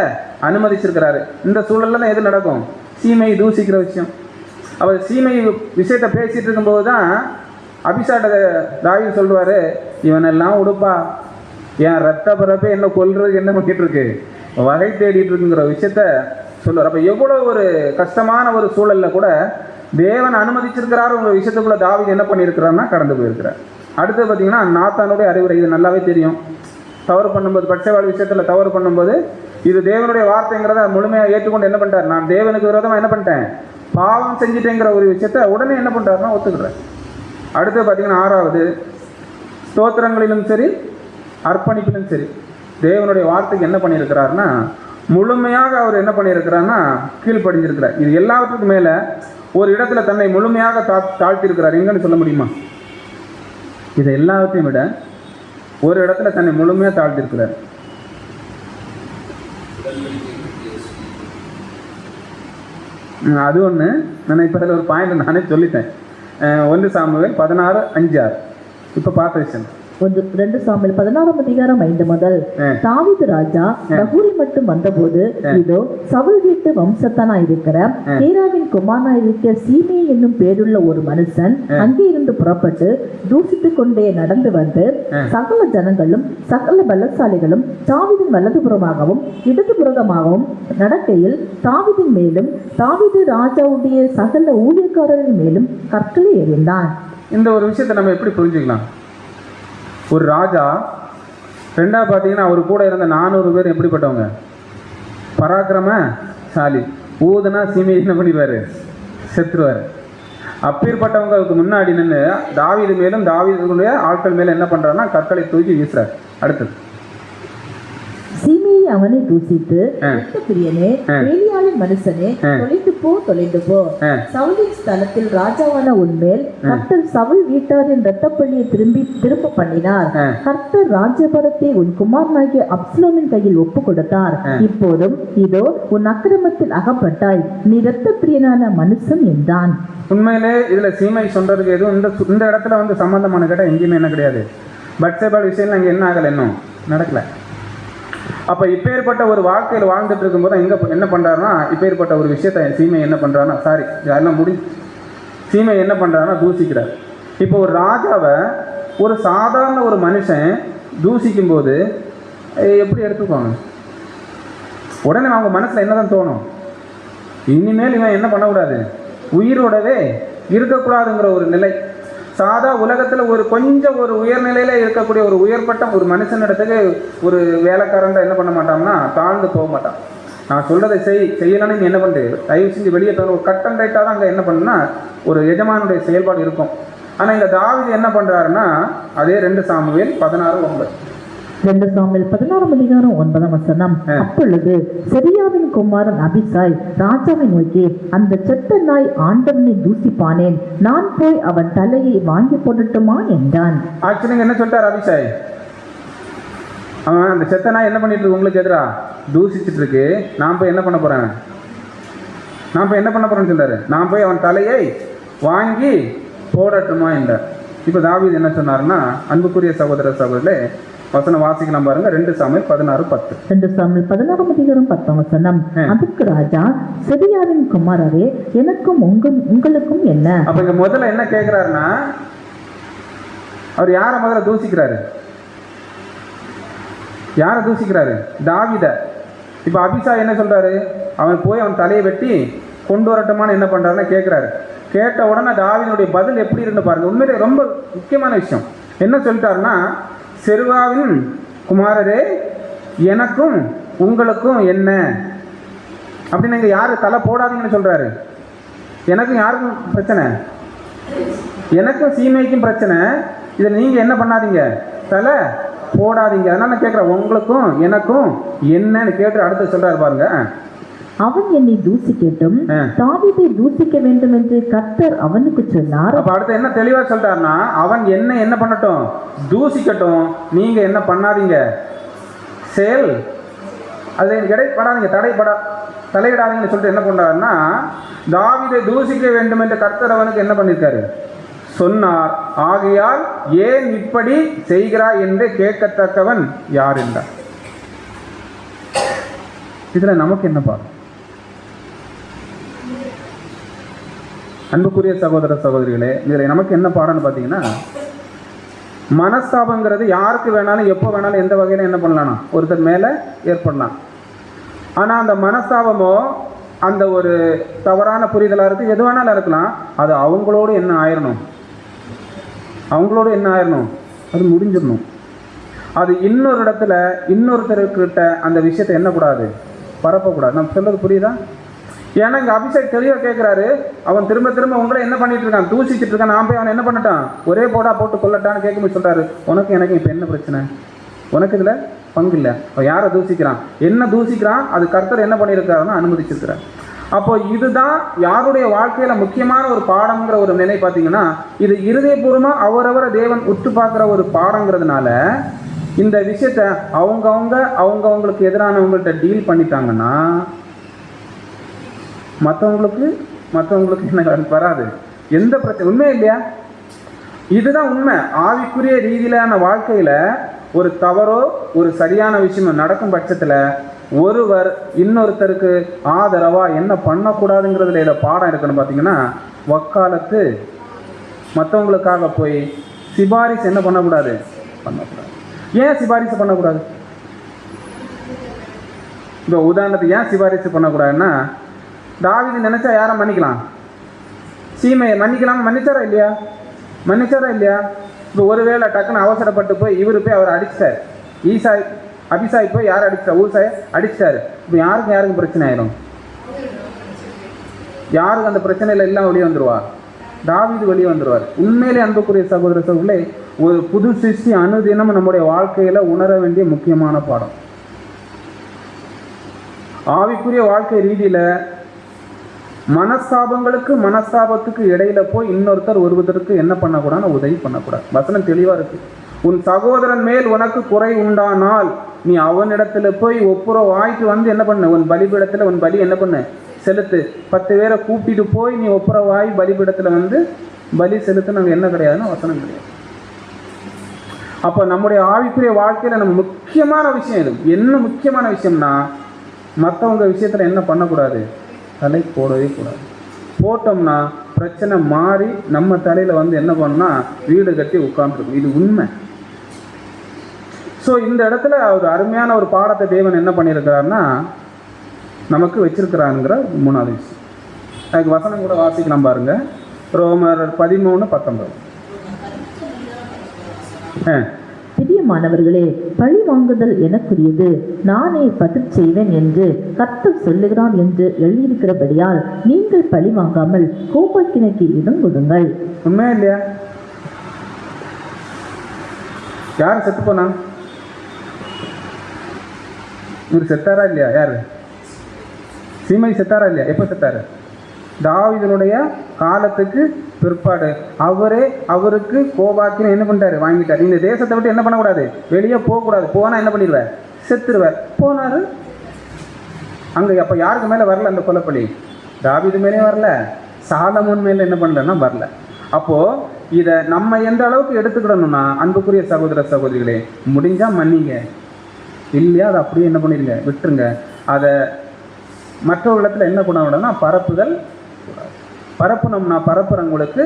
அனுமதிச்சிருக்கிறாரு. இந்த சூழலில் தான் எது நடக்கும், சீமையை தூசிக்கிற விஷயம். அவர் சீமை விஷயத்தை பேசிகிட்டு இருக்கும்போது தான் அபிஷாட்ட தாவீது சொல்லுவார், இவனெல்லாம் உடுப்பா, என் ரத்த பிறப்பே என்ன கொல்றதுக்கு என்ன பண்ணிட்டு இருக்கு, வகை தேடிட்டு இருக்குங்கிற விஷயத்த சொல்லுவார். அப்போ எவ்வளோ ஒரு கஷ்டமான ஒரு சூழலில் கூட தேவன் அனுமதிச்சிருக்கிறாரு உங்கள் விஷயத்துக்குள்ள தாவீது என்ன பண்ணியிருக்கிறாருன்னா கடந்து போயிருக்கிறார். அடுத்து பார்த்தீங்கன்னா நாத்தானுடைய அறிவுரை, இது நல்லாவே தெரியும். தவறு பண்ணும்போது, பட்சவாள் விஷயத்தில் தவறு பண்ணும்போது இது தேவனுடைய வார்த்தைங்கிறத முழுமையாக ஏற்றுக்கொண்டு என்ன பண்ணிட்டார், நான் தேவனுக்கு விரோதமாக என்ன பண்ணிட்டேன், பாவம் செஞ்சிட்டேங்கிற ஒரு விஷயத்த உடனே என்ன பண்ணுறாருன்னா ஒத்துக்கிறார். அடுத்து பார்த்தீங்கன்னா 6வது, ஸ்தோத்திரங்களிலும் சரி அர்ப்பணிப்பிலும் சரி தேவனுடைய வார்த்தைக்கு என்ன பண்ணியிருக்கிறாருன்னா முழுமையாக அவர் என்ன பண்ணியிருக்கிறாருன்னா கீழ்ப்படிஞ்சிருக்கிறார். இது எல்லாவற்றுக்கும் மேலே ஒரு இடத்துல தன்னை முழுமையாக தாழ்த்திருக்கிறார். எங்கன்னு சொல்ல முடியுமா? இதை எல்லாத்தையும் விட ஒரு இடத்துல தன்னை முழுமையாக தாழ்த்திருக்கிறார். அது ஒன்று. நான் இப்போ அதில் ஒரு பாயிண்ட் நானே சொல்லிட்டேன். 1 சாமுவேல் 16:5 இப்போ பார்த்த விஷயம். 2 சாமுவேல் 16:5 முதல் தாவீது ராஜா பகூரி மட்டும் வந்தபோது, இதோ சவுல் வீட்டு வம்சத்தானாயிருக்கிற கேராவின் குமாரனாயிருக்கிற சீமே என்னும் பேருள்ள ஒரு மனுஷன் அங்கே இருந்து புறப்பட்டு தூசித்துக் கொண்டே நடந்து வந்து சகல ஜனங்களும் சகல பலசாலிகளும் தாவீதின் வலதுபுறமாகவும் இடதுபுறமாகவும் நடக்கையில் தாவீதின் மேலும் தாவீது ராஜாவுடைய சகல ஊழியக்காரரின் மேலும் கற்களை எறிந்தான். இந்த ஒரு விஷயத்தை நம்ம எப்படி புரிஞ்சுக்கலாம்? ஒரு ராஜா, ரெண்டாவது பார்த்தீங்கன்னா அவர் கூட இருந்த 400 பேர் எப்படிப்பட்டவங்க, பராக்கிரமசாலி. ஊதுனா சீமையை என்ன பண்ணிடுவார், செத்துருவார். அப்பேற்பட்டவங்களுக்கு முன்னாடி நின்று தாவீது மேலும் தாவீதுடைய ஆட்கள் மேலே என்ன பண்ணுறாருன்னா கற்களை தூக்கி வீசுறார். அடுத்தது சீமையை அவனை தூசித்து, பிரியனே ஏலியாவின் மனுஷனே, தொலைந்து போ சவுலின் ஸ்தலத்தில் ராஜாவான உன்மேல் கர்த்தர் சவுல் வீட்டாரின் இரத்தப்பள்ளியை திரும்ப பண்ணினார். கர்த்தர் ராஜ்யபாரத்தை உன் குமாரனாகிய அப்சலோமின் கையில் ஒப்பு கொடுத்தார். இப்போதும் இதோ உன் அக்கிரமத்தில் அகப்பட்டாய், நீ இரத்த பிரியனான மனுஷன் என்றான். உண்மையிலே இதுல சீமை சொல்றதுக்கு எதுவும் இந்த இடத்துல வந்து சம்பந்தமான கேட்டா எங்கேயுமே என்ன கிடையாது. பட்சபால் விஷயம் அங்கே என்ன ஆகலை, இன்னும் நடக்கல. அப்போ இப்பேற்பட்ட ஒரு வாழ்க்கையில் வாழ்ந்துட்டு இருக்கும்போது எங்கே என்ன பண்ணுறாருன்னா இப்பேற்பட்ட ஒரு விஷயத்தை சீமை என்ன பண்ணுறாருன்னா அதெல்லாம் சீமை என்ன பண்ணுறாருன்னா தூசிக்கிறார். இப்போ ஒரு ராஜாவை ஒரு சாதாரண ஒரு மனுஷன் தூசிக்கும் போது எப்படி எடுத்துக்குவாங்க? உடனே அவங்க மனசில் என்ன தான் தோணும், இனிமேல் இவன் என்ன பண்ணக்கூடாது, உயிரோடவே இருக்கக்கூடாதுங்கிற ஒரு நிலை. சாதா உலகத்தில் ஒரு உயர்நிலையில் இருக்கக்கூடிய ஒரு உயர்பட்ட ஒரு மனுஷனிடத்துக்கு ஒரு வேலைக்காரன் என்ன பண்ண மாட்டான்னா தாழ்ந்து போக மாட்டான். நான் சொல்கிறதை செய்யலான்னு நீ என்ன பண்ணுறது, தயவு செஞ்சு வெளியே தவிர ஒரு கட் அண்ட் ரைட்டாக தான் அங்கே என்ன பண்ணுன்னா ஒரு எஜமானுடைய செயல்பாடு இருக்கும். ஆனால் இங்கே தாவீது என்ன பண்ணுறாருன்னா அதே 2 சாமுவேல் 16:9. 2 சாமுவேல் 16:9. அப்பொழுது செரியாவின் குமாரன் அபிசாய் ராஜாவை நோக்கி, அந்த செத்த நாய் ஆண்டவனை தூசிப்பானேன், நான் போய் அவன் தலையை வாங்கி போடட்டுமா என்றான். ஆக்சுவலி என்ன சொல்லிட்டார் அபிசாய், அவன் அந்த செத்த நாய் என்ன பண்ணிட்டு இருக்கு, உங்களுக்கு எதிரா தூசிச்சுட்டு இருக்கு, நான் போய் என்ன பண்ண போறேன்னு சொல்றாரு. நான் போய் அவன் தலையை வாங்கி போடட்டுமா என்றார். இப்போ தாவீது என்ன சொன்னார்னா, அன்புக்குரிய சகோதரர்களே வசனம் வாசிக்கலாம் பாருங்க. 2 சாமுவேல் 16:10. 2 சாமுவேல் 16:10. அதுக்கு ராஜா, செரியாவின் குமாரரே, எனக்கும் உங்களுக்கும் என்ன? அப்ப இங்க முதல்ல என்ன கேட்கிறாருன்னா, அவர் யாரை முதல்ல தூசிக்கிறாரு, யாரை தூசிக்கிறாரு? தாவீத. இப்ப அபிசாய் என்ன சொல்றாரு, அவன் போய் அவன் தலையை வெட்டி கொண்டு வரட்டுமான்னு என்ன பண்றாருன்னா கேட்கிறாரு. கேட்ட உடனே தாவீதுடைய பதில் எப்படி இருந்து பாருங்க. உண்மையிலே ரொம்ப முக்கியமான விஷயம். என்ன சொல்லிட்டாருன்னா, செருவாவின் குமாரரே, எனக்கும் உங்களுக்கும் என்ன அப்படின்னு. இங்கே யாரு தலை போடாதீங்கன்னு சொல்றாரு. எனக்கும் யாருக்கும் பிரச்சனை, எனக்கும் சீமைக்கும் பிரச்சனை. இதில் நீங்கள் என்ன பண்ணாதீங்க, தலை போடாதீங்க. அதனால நான் கேட்குறேன், உங்களுக்கும் எனக்கும் என்னன்னு கேட்டு அடுத்து சொல்றாரு பாருங்க. அவன் என்னை தூசிக்கட்டும், தாவீதை தூசிக்க வேண்டும் என்று கர்த்தர் அவனுக்கு சொன்னார். அப்ப அடுத்து என்ன தெளிவா சொல்றாருன்னா, அவன் என்ன பண்ணட்டும், தூசிக்கட்டும், நீங்க என்ன பண்ணாதீங்க, செயல் அது இடைப்படாதீங்க, தலையிடாதீங்கன்னு சொல்லிட்டு என்ன பண்றாருன்னா, தாவீதை தூசிக்க வேண்டும் என்று கர்த்தர் அவனுக்கு என்ன பண்ணிருக்காரு சொன்னார். ஆகையால் ஏன் இப்படி செய்கிறாய் என்று கேட்கத்தக்கவன் யார் என்றார். இதுல நமக்கு என்ன பாடம்? அன்புக்குரிய சகோதர சகோதரிகளே, இதுல நமக்கு என்ன பாடம்னு பார்த்தீங்கன்னா, மனஸ்தாபங்கிறது யாருக்கு வேணாலும் எப்போ வேணாலும் எந்த வகையில என்ன பண்ணலாம், ஒருத்தர் மேல ஏற்படலாம். ஆனா அந்த மனஸ்தாபமோ அந்த ஒரு தவறான புரிதலா இருக்கு, எது வேணாலும் இருக்கலாம், அது அவங்களோடு என்ன ஆயிரணும், அவங்களோடு என்ன ஆயிரணும், அது முடிஞ்சிடணும். அது இன்னொரு இடத்துல இன்னொருத்தருக்கிட்ட அந்த விஷயத்தை என்ன கூடாது, பரப்பக்கூடாது. நம்ம சொல்றது புரியுதா? ஏன்னா இங்கே அபிஷேக் தெளிவாக கேட்குறாரு, அவன் திரும்ப திரும்ப உங்களை என்ன பண்ணிட்டு இருக்கான், தூசிச்சுட்டு இருக்கான், நான் போய் அவன் என்ன பண்ணிட்டான், ஒரே போடா போட்டு கொல்லட்டான்னு கேட்கும்போது சொல்றாரு, உனக்கு எனக்கு இப்போ என்ன பிரச்சனை, உனக்கு இதில் பங்கு இல்லை. அவன் யாரை தூசிக்கிறான், என்ன தூசிக்கிறான், அது கர்த்தர் என்ன பண்ணியிருக்காருன்னு அனுமதிச்சிருக்கிறார். அப்போ இதுதான் யாருடைய வாழ்க்கையில முக்கியமான ஒரு பாடங்கிற ஒரு நிலை. பார்த்தீங்கன்னா இது இருதயபூர்வமாக அவரவரை தேவன் உற்று பார்க்குற ஒரு பாடங்கிறதுனால இந்த விஷயத்த அவங்கவுங்களுக்கு எதிரானவங்கள்ட்ட டீல் பண்ணிட்டாங்கன்னா மற்றவங்களுக்கு என்ன வராது, எந்த பிரச்சனை, உண்மை இல்லையா? இதுதான் உண்மை. ஆவிக்குரிய ரீதியிலான வாழ்க்கையில ஒரு தவறோ ஒரு சரியான விஷயம் நடக்கும் பட்சத்துல ஒருவர் இன்னொருத்தருக்கு ஆதரவா என்ன பண்ணக்கூடாதுங்கிறதுல இதில் பாடம் இருக்குன்னு பார்த்தீங்கன்னா, வக்காலத்து மற்றவங்களுக்காக போய் சிபாரிசு என்ன பண்ணக்கூடாது. ஏன் சிபாரிசு பண்ணக்கூடாது? இப்போ உதாரணத்துக்கு ஏன் சிபாரிசு பண்ணக்கூடாதுன்னா, தாவீது நினைச்சா யாரை மன்னிக்கலாம், சீமையை மன்னிக்கலாம், மன்னிச்சாரா இல்லையா? இப்போ ஒருவேளை டக்குன்னு அவசரப்பட்டு போய் இவர் போய் அவர் அடிச்சிட்டார், அபிசாய் போய் யார் அடிச்சிட்டா, ஊசாய அடிச்சிட்டாரு. இப்போ யாருக்கும் பிரச்சனை ஆயிடும், யாருக்கு அந்த பிரச்சனையில எல்லாம் வெளியே வந்துருவா, தாவீது வெளியே வந்துருவார். உண்மையிலே அன்புக்குரிய சகோதர சகோதரர்களே, ஒரு புது சிருஷ்டி அனுதினம் நம்முடைய வாழ்க்கையில உணர வேண்டிய முக்கியமான பாடம். ஆவிக்குரிய வாழ்க்கை ரீதியில மனஸ்தாபத்துக்கு இடையில போய் இன்னொருத்தர் ஒருவருக்கு என்ன பண்ணக்கூடாது, உதவி பண்ணக்கூடாது. வசனம் தெளிவா இருக்கு. உன் சகோதரன் மேல் உனக்கு குறை உண்டானால் நீ அவனிடத்துல போய் ஒப்புரவு ஆயிட்டு வந்து என்ன பண்ண, உன் பலிபீடத்துல உன் பலி என்ன பண்ண, செலுத்து. 10 பேரை கூப்பிட்டு போய் நீ ஒப்புரவாய் பலிபீடத்துல வந்து பலி செலுத்து. நாங்கள் என்ன கிடையாதுன்னா வசனம் கிடையாது. அப்போ நம்முடைய ஆவிக்குரிய வாழ்க்கையில நம்ம முக்கியமான விஷயம் இது. என்ன முக்கியமான விஷயம்னா, மற்றவங்க விஷயத்துல என்ன பண்ணக்கூடாது, தலை போடவே கூடாது. போட்டோம்னா பிரச்சனை மாறி நம்ம தலையில வந்து என்ன பண்ணா வீடு கட்டி உட்கார்ந்துருக்கும். இது உண்மை. ஸோ இந்த இடத்துல ஒரு அருமையான ஒரு பாடத்தை தேவன் என்ன பண்ணியிருக்கிறாருன்னா நமக்கு வச்சிருக்கிறாருங்கிற 3வது விஷயம். அதுக்கு வசனம் கூட வாசிக்கலாம் பாருங்க. ரோமர் 13:19. பிரியமானவர்களே, பழி வாங்குதல் எனக்குரியது, நானே பதில் செய்வேன் என்று கர்த்தர் சொல்லுகிறான் என்று எழுதியிருக்கிறபடியால் நீங்கள் பழி வாங்காமல் கோபாக்கினைக்கு இடம் கொடுங்கள். உண்மையா இல்லையா? யார் செத்து போனா? இவர் செத்தாரா இல்லையா? யாரு? சீமை செத்தாரா இல்லையா? எப்ப செத்தாரு? தாவீதுனுடைய காலத்துக்கு பிற்பாடு. அவருக்கு கோபாக்கினை என்ன பண்ணிட்டாரு, வாங்கிட்டாரு. இந்த தேசத்தை விட்டு என்ன பண்ணக்கூடாது, வெளியே போகக்கூடாது. போனா என்ன பண்ணிடுவேன், செத்துருவேன். போனாரு அங்க. அப்ப யாருக்கு மேல வரல அந்த கொலைப்பலி? தாவீது மேலே வரல, சாலமோன் மேல என்ன பண்ணலன்னா வரல. அப்போ இதை நம்ம எந்த அளவுக்கு எடுத்துக்கிடணும்னா, அன்புக்குரிய சகோதர சகோதரிகளே, முடிஞ்சா மன்னிங்க, இல்லையா அதை அப்படியே என்ன பண்ணிடுங்க, விட்டுருங்க. அதை மற்றவர்களிடத்துல என்ன பண்ணணும்னா பரப்புனோம்னா பரப்புறவங்களுக்கு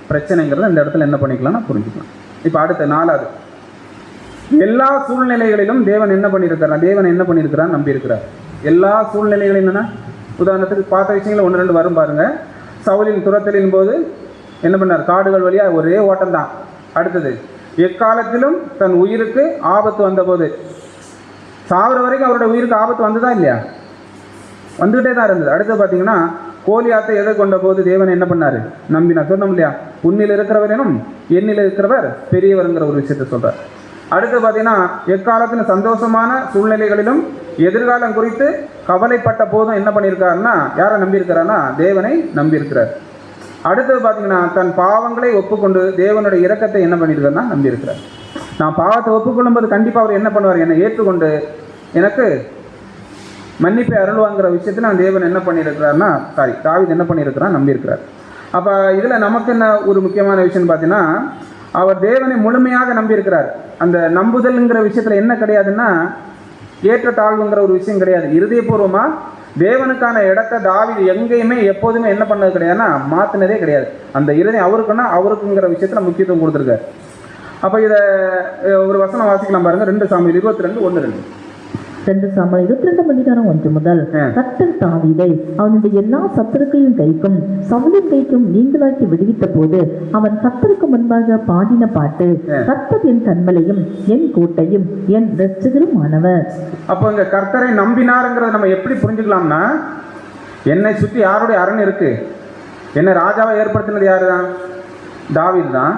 பிரச்சனைங்கிறத இந்த இடத்துல என்ன பண்ணிக்கலாம்னா புரிஞ்சுக்கலாம். இப்போ அடுத்த 4வது, எல்லா சூழ்நிலைகளிலும் தேவன் என்ன பண்ணியிருக்கிறார், நம்பியிருக்கிறார். எல்லா சூழ்நிலைகளும் என்னன்னா, உதாரணத்துக்கு பார்த்த விஷயங்கள 1-2 வரும் பாருங்க. சவுலின் துரத்தலின் போது என்ன பண்ணார், காடுகள் வழியா ஒரே ஓட்டம் தான். அடுத்தது, எக்காலத்திலும் தன் உயிருக்கு ஆபத்து வந்தபோது, சாவர வரைக்கும் அவருடைய உயிருக்கு ஆபத்து வந்துதா இல்லையா? வந்துகிட்டே தான் இருந்தது. அடுத்து பார்த்தீங்கன்னா, கோலியாத்தை எதிர்கொண்ட போது தேவன் என்ன பண்ணாரு, நம்பினார். சொன்னோம் இல்லையா, உன்னில் இருக்கிறவரேனும் என்னில் இருக்கிறவர் பெரியவருங்கிற ஒரு விஷயத்த சொல்றார். அடுத்து பார்த்தீங்கன்னா, எக்காலத்திலும் சந்தோஷமான சூழ்நிலைகளிலும் எதிர்காலம் குறித்து கவலைப்பட்ட போதும் என்ன பண்ணியிருக்காருன்னா, யாரை நம்பியிருக்கிறாருன்னா, தேவனை நம்பியிருக்கிறார். அடுத்தது பார்த்தீங்கன்னா, தன் பாவங்களை ஒப்புக்கொண்டு தேவனுடைய இரக்கத்தை என்ன பண்ணியிருக்காருன்னா நம்பியிருக்கிறார். நான் பாவத்தை ஒப்புக்கொள்ளும் போது கண்டிப்பாக அவர் என்ன பண்ணுவார், என்னை ஏற்றுக்கொண்டு எனக்கு மன்னிப்பை அருள்வாங்கிற விஷயத்தில் நான் தேவன் என்ன பண்ணியிருக்கிறார்னா, தாவீது என்ன பண்ணியிருக்கிறார், நம்பியிருக்கிறார். அப்போ இதில் நமக்கு என்ன ஒரு முக்கியமான விஷயம்னு பார்த்தீங்கன்னா, அவர் தேவனை முழுமையாக நம்பியிருக்கிறார். அந்த நம்புதல்ங்கிற விஷயத்தில் என்ன கிடையாதுன்னா, ஏற்ற தாழ்வுங்கிற ஒரு விஷயம் கிடையாது. இருதயபூர்வமாக தேவனுக்கான இடத்த தாவீது எங்கேயுமே எப்போதுமே என்ன பண்ணது கிடையாதுன்னா மாற்றினதே கிடையாது. அந்த இருதயம் அவருக்குன்னா அவருக்குங்கிற விஷயத்தில் முக்கியத்துவம் கொடுத்துருக்காரு. அப்போ இதை ஒரு வசனம் வாசிக்கலாம் பாருங்க. 2 சாமுவேல் 22:1-2. 2 சாமுவேல் 22:1 முதல். கர்த்தர் தாவீதை அவனுடைய எல்லா சத்துருக்களின் கைக்கும் சவுலின் கைக்கும் நீங்களாக்கி விடுவித்த போது அவன் கர்த்தருக்கு முன்பாக பாடின பாட்டு, கர்த்தர் என் கன்மலையும் என் கோட்டையும் என் இரட்சகரும் ஆனவர். அப்போ இங்க கர்த்தரை நம்பினாருங்கிறத நம்ம எப்படி புரிஞ்சுக்கலாம்னா, என்னை சுற்றி யாருடைய அரண் இருக்கு? என்னை ராஜாவை ஏற்படுத்தினது யாரு தான்? தாவீது தான்.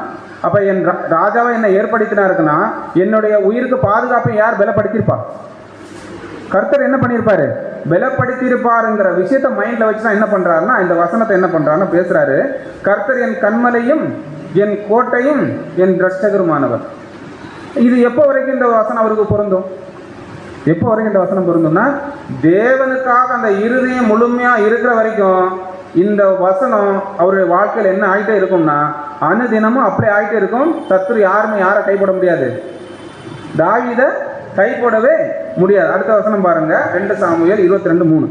அப்ப என் ராஜாவை என்னை ஏற்படுத்தினாருக்குன்னா என்னுடைய உயிருக்கு பாதுகாப்பை யார் பலப்படுத்தியிருப்பா? கர்த்தர் என்ன பண்ணியிருப்பாரு? பலப்படுத்தியிருப்பாருங்கிற விஷயத்த மைண்ட்ல வச்சுதான் என்ன பண்றாருன்னா, இந்த வசனத்தை என்ன பண்றாருன்னா பேசுறாரு, கர்த்தர் என் கன்மலையும் என் கோட்டையும் என் இரட்சகருமானவர். இது எப்போ வரைக்கும் இந்த வசனம் அவருக்கு பொருந்தும்? எப்போ வரைக்கும் இந்த வசனம் பொருந்தும்னா, தேவனுக்காக அந்த இருதயம் முழுமையா இருக்கிற வரைக்கும் இந்த வசனம் அவருடைய வாழ்க்கையில் என்ன ஆகிட்டே இருக்கும்னா, அனுதினமும் அப்படியே ஆகிட்டே இருக்கும். சத்துரு யாருமே யாரை கைப்பட முடியாது, தாவீதை கைப்படவே முடியாது. அடுத்த வசனம் பாருங்க, 2 சாமுவேல் 22:3.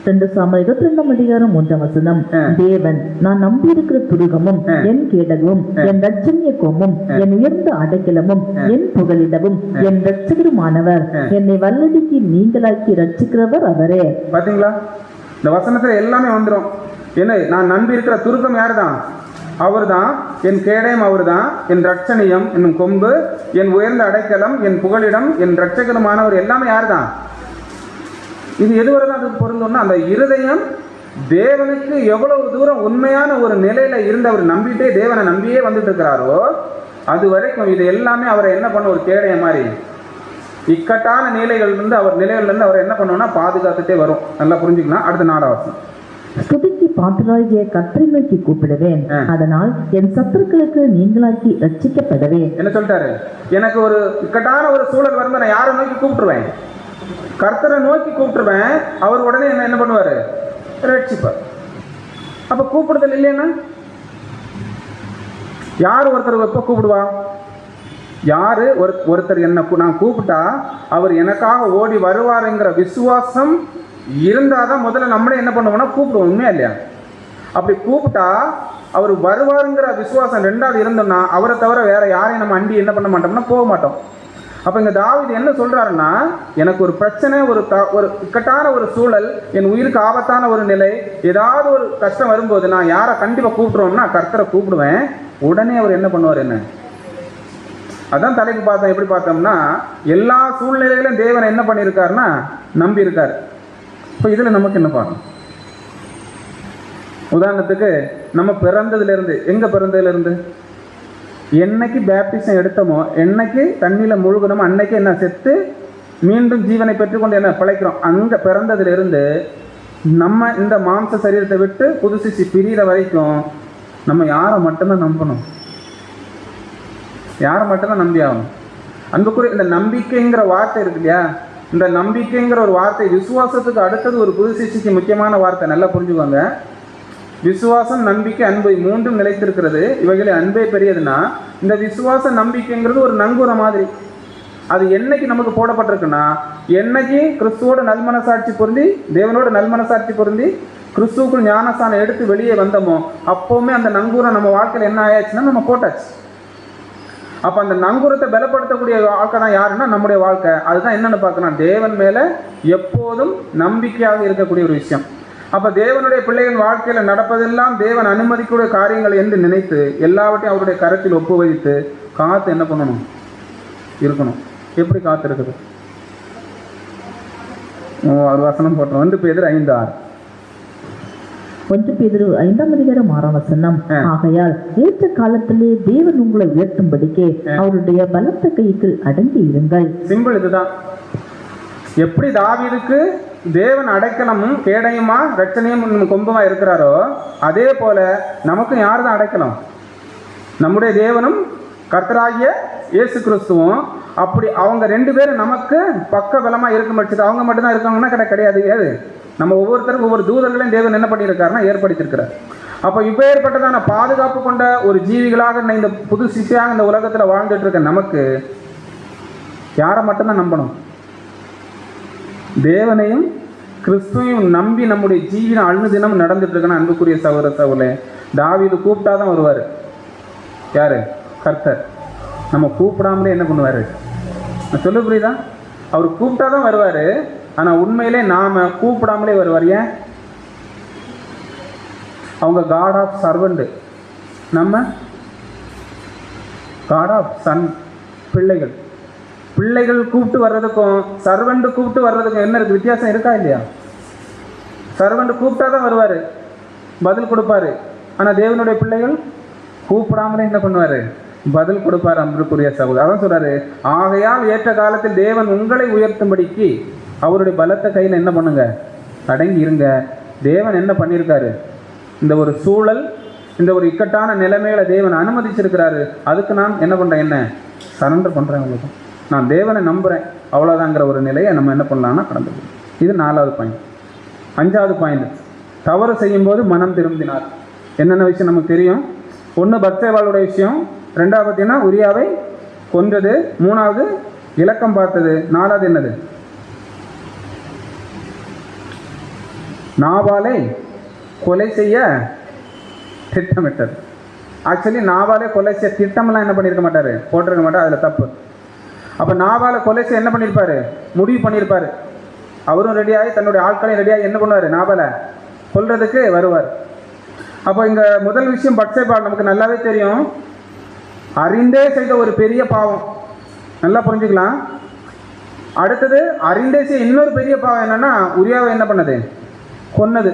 2 சாமுவேல் 22:3. தேவன் நான் நம்பியிருக்கிற துருகமும் என் கேடகமும் என் இரட்சணிய கோமும் என் உயர்ந்த அடைக்கலமும் என் புகலிடமும் என் இரட்சகருமானவர். என்னை வல்லடிக்கு நீங்களாக்கி ரட்சிக்கிறவர் அவரே. பாத்தீங்களா, இந்த வசனத்துல எல்லாமே வந்துடும். என்ன, நான் நம்பி இருக்கிற துருக்கம் யாரு தான்? அவர் தான். என் கேடயம் அவர் தான். என் இரட்சணியம் என்னும் கொம்பு, என் உயர்ந்த அடைக்கலம், என் புகலிடம், என் இரட்சகருமானவர் எல்லாமே யார் தான்? இது எதுவரை தான் அதுக்கு பொருந்தோம்னா, அந்த இருதயம் தேவனுக்கு எவ்வளவு தூரம் உண்மையான ஒரு நிலையில இருந்து அவர் நம்பிட்டே தேவனை நம்பியே வந்துட்டு இருக்கிறாரோ அது வரைக்கும் இது எல்லாமே அவரை என்ன பண்ண, ஒரு கேடயம் மாதிரி இக்கட்டான நிலைகள்லேருந்து அவர் என்ன பண்ணுவோம்னா பாதுகாத்துட்டே வரும். நல்லா புரிஞ்சுக்கலாம். அடுத்த 4 வசனம். ஸ்துதிக்கு பாத்திராகிய கர்த்தரை நோக்கி கூப்பிடுவேன், அதனால் என் சத்துருக்களுக்கு நீங்களாக்கி ரட்சிக்கப்படுவேன். என்ன சொல்லிட்டாரு? எனக்கு ஒரு இக்கட்டான ஒரு சூழல் வரும்போது நான் யாரை நோக்கி கூப்பிட்டுருவேன்? கர்த்தரை நோக்கி கூப்பிட்டுருவேன். அவர் உடனே என்ன பண்ணுவாரு? ரட்சிப்பார். அப்ப கூப்பிடுதல் இல்லைன்னா யார் ஒருத்தர் எப்ப கூப்பிடுவா? யாரு ஒருத்தர் என்ன நான் கூப்பிட்டா அவர் எனக்காக ஓடி வருவாருங்கிற விசுவாசம் இருந்தாதான் முதல்ல நம்மளே என்ன பண்ணுவோம்னா கூப்பிடுவோம். உண்மையா இல்லையா? அப்படி கூப்பிட்டா அவர் வருவாருங்கிற விசுவாசம் 2வது இருந்தோம்னா அவரை தவிர வேற யாரையும் நம்ம அண்டி என்ன பண்ண மாட்டோம்னா போக மாட்டோம். அப்ப இங்க தாவீது என்ன சொல்றாருன்னா, எனக்கு ஒரு பிரச்சனை, ஒரு இக்கட்டான ஒரு சூழல், என் உயிருக்கு ஆபத்தான ஒரு நிலை, ஏதாவது ஒரு கஷ்டம் வரும்போது நான் யாரை கண்டிப்பா கூப்பிடுறோம்னா கர்த்தரை கூப்பிடுவேன். உடனே அவர் என்ன பண்ணுவார்? என்ன அதான் தலைப்பு பார்த்தோம். எப்படி பார்த்தோம்னா, எல்லா சூழ்நிலையிலும் தேவன் என்ன பண்ணியிருக்காருன்னா நம்பி இருக்காரு. இப்போ இதில் நமக்கு என்ன பார்க்கணும்? உதாரணத்துக்கு நம்ம பிறந்ததுலேருந்து, எங்கே பிறந்ததுலேருந்து என்னைக்கு பேப்டிசம் எடுத்தோமோ, என்னைக்கு தண்ணியில் முழுகணுமோ அன்னைக்கு என்ன செத்து மீண்டும் ஜீவனை பெற்றுக்கொண்டு என்ன பிழைக்கிறோம். அங்கே பிறந்ததுலேருந்து நம்ம இந்த மாம்ச சரீரத்தை விட்டு புதுசிச்சு பிரிகிற வரைக்கும் நம்ம யாரை மட்டும்தான் நம்பணும்? யாரை மட்டும்தான் நம்பி ஆகணும்? அன்புக்குரிய இந்த நம்பிக்கைங்கிற வார்த்தை இருக்கு இல்லையா, இந்த நம்பிக்கைங்கிற ஒரு வார்த்தை விசுவாசத்துக்கு அடுத்தது ஒரு புது சிருஷ்டிக்கு முக்கியமான வார்த்தை. நல்லா புரிஞ்சுக்கோங்க. விசுவாசம், நம்பிக்கை, அன்பு 3ம் நிலைத்திருக்கிறது. இவைகளில் அன்பே பெரியதுன்னா, இந்த விசுவாச நம்பிக்கைங்கிறது ஒரு நங்கூர மாதிரி. அது என்னைக்கு நமக்கு போடப்பட்டிருக்குன்னா, என்னைக்கு கிறிஸ்துவோட நல்மனசாட்சி பொருந்தி, தேவனோட நல்மனசாட்சி பொருந்தி கிறிஸ்துவுக்குள் ஞானஸ்தானம் எடுத்து வெளியே வந்தோமோ அப்போவுமே அந்த நங்கூரம் நம்ம வாழ்க்கையில் என்ன ஆயாச்சுன்னா நம்ம போட்டாச்சு. அப்போ அந்த நங்கூரத்தை பலப்படுத்தக்கூடிய வாழ்க்கை தான் யாருன்னா நம்முடைய வாழ்க்கை. அதுதான் என்னென்னு பார்க்கணும், தேவன் மேலே எப்போதும் நம்பிக்கையாக இருக்கக்கூடிய ஒரு விஷயம். அப்போ தேவனுடைய பிள்ளைகள் வாழ்க்கையில் நடப்பதெல்லாம் தேவன் அனுமதிக்கூடிய காரியங்கள் என்று நினைத்து எல்லாவற்றையும் அவருடைய கரத்தில் ஒப்பு வைத்து காத்து என்ன பண்ணணும்? இருக்கணும். எப்படி காத்து இருக்குது? ஒரு வசனம் போட்டோம். 1 பேதுரு 5:6. 1 பேதுரு 5:6. ஆகையால் ஏற்ற காலத்திலே தேவன் உங்களை உயர்த்தும்படிக்கே அவருடைய பலத்த கைக்கு அடங்கி இருங்கள். சிம்பிள் இதுதான். எப்படி தாவீதுக்கு தேவன் அடைக்கலமும் கேடயமா ரட்சணையும் கொம்புமா இருக்கிறாரோ அதே போல நமக்கும் யார் தான் அடைக்கலம்? நம்முடைய தேவனும் கர்த்தராகிய இயேசு கிறிஸ்துவும். அப்படி அவங்க 2 பேரும் நமக்கு பக்க பலமா இருக்கும் பட்சத்து அவங்க மட்டும்தான் இருக்காங்கன்னா கிடையாது. ஏது நம்ம ஒவ்வொருத்தருக்கும் ஒவ்வொரு தூதர்களையும் தேவன் என்ன பண்ணியிருக்காருன்னா ஏற்படுத்தியிருக்கிறார். அப்போ இப்பேற்பட்டதான பாதுகாப்பு கொண்ட ஒரு ஜீவிகளாக இந்த புது சிஷியாக இந்த உலகத்தில் வாழ்ந்துட்டு இருக்க நமக்கு யாரை மட்டும்தான் நம்பணும்? தேவனையும் கிறிஸ்துவையும் நம்பி நம்முடைய ஜீவனம் அழுதினம் நடந்துட்டு இருக்குன்னு அன்புக்குரிய சகோதர சகோதரே, தாவீது கூப்பிட்டாதான் வருவார். யாரு? கர்த்தர். நம்ம கூப்பிடாமலே என்ன பண்ணுவார்? சொல்ல புரியுதா? அவர் கூப்பிட்டாதான் வருவார். ஆனால் உண்மையிலே நாம் கூப்பிடாமலே வருவார். ஏன்? அவங்க காட் ஆஃப் சர்வெண்ட், நம்ம காட் ஆஃப் சன். பிள்ளைகள் பிள்ளைகள் கூப்பிட்டு வர்றதுக்கும் சர்வெண்ட் கூப்பிட்டு வர்றதுக்கும் என்ன இருக்குது? வித்தியாசம் இருக்கா இல்லையா? சர்வெண்ட் கூப்பிட்டா தான் வருவார், பதில் கொடுப்பாரு. ஆனால் தேவனுடைய பிள்ளைகள் கூப்பிடாமலே என்ன பண்ணுவார்? பதில் கொடுப்பார். அன்புக்குரிய சகோதரர், அதான் சொல்றாரு, ஆகையால் ஏற்ற காலத்தில் தேவன் உங்களை உயர்த்தும்படிக்கு அவருடைய பலத்த கையில் என்ன பண்ணுங்க? அடங்கி இருங்க. தேவன் என்ன பண்ணியிருக்காரு? இந்த ஒரு சூழல், இந்த ஒரு இக்கட்டான நிலைமையில தேவன் அனுமதிச்சிருக்கிறாரு. அதுக்கு நான் என்ன பண்ணுறேன்? என்ன சரண்டர் பண்ணுறேன். உங்களுக்கு நான் தேவனை நம்புகிறேன், அவ்வளோதாங்கிற ஒரு நிலையை நம்ம என்ன பண்ணலாம்னா கடந்து. இது 4வது பாயிண்ட். 5வது பாயிண்ட், தவறு செய்யும்போது மனம் திரும்பினார். என்னென்ன விஷயம் நமக்கு தெரியும்? 1 பத்சேபாளுடைய விஷயம், 2வது பார்த்தீங்கன்னா உரியாவை கொன்றது, 3வது இலக்கம் பார்த்தது, 4வது என்னது? நாபாலை கொலை செய்ய திட்டமிட்டது. ஆக்சுவலி நாபாலை கொலை செய்ய திட்டம்லாம் என்ன பண்ணியிருக்க மாட்டார்? போட்டிருக்க மாட்டார். அதில் தப்பு. அப்போ நாபாலை கொலை செய்ய என்ன பண்ணியிருப்பார்? முடிவு பண்ணியிருப்பார். அவரும் ரெடியாகி தன்னுடைய ஆட்களையும் ரெடியாகி என்ன பண்ணுவார்? நாபாலை கொல்றதுக்கு வருவார். அப்போ இங்கே முதல் விஷயம் பத்சேபா நமக்கு நல்லாவே தெரியும், அறிந்தே செய்த ஒரு பெரிய பாவம். நல்லா புரிஞ்சுக்கலாம். அடுத்தது அறிந்தே செய்ய இன்னொரு பெரிய பாவம் என்னன்னா, உரியாவை என்ன பண்ணது? கொன்னது.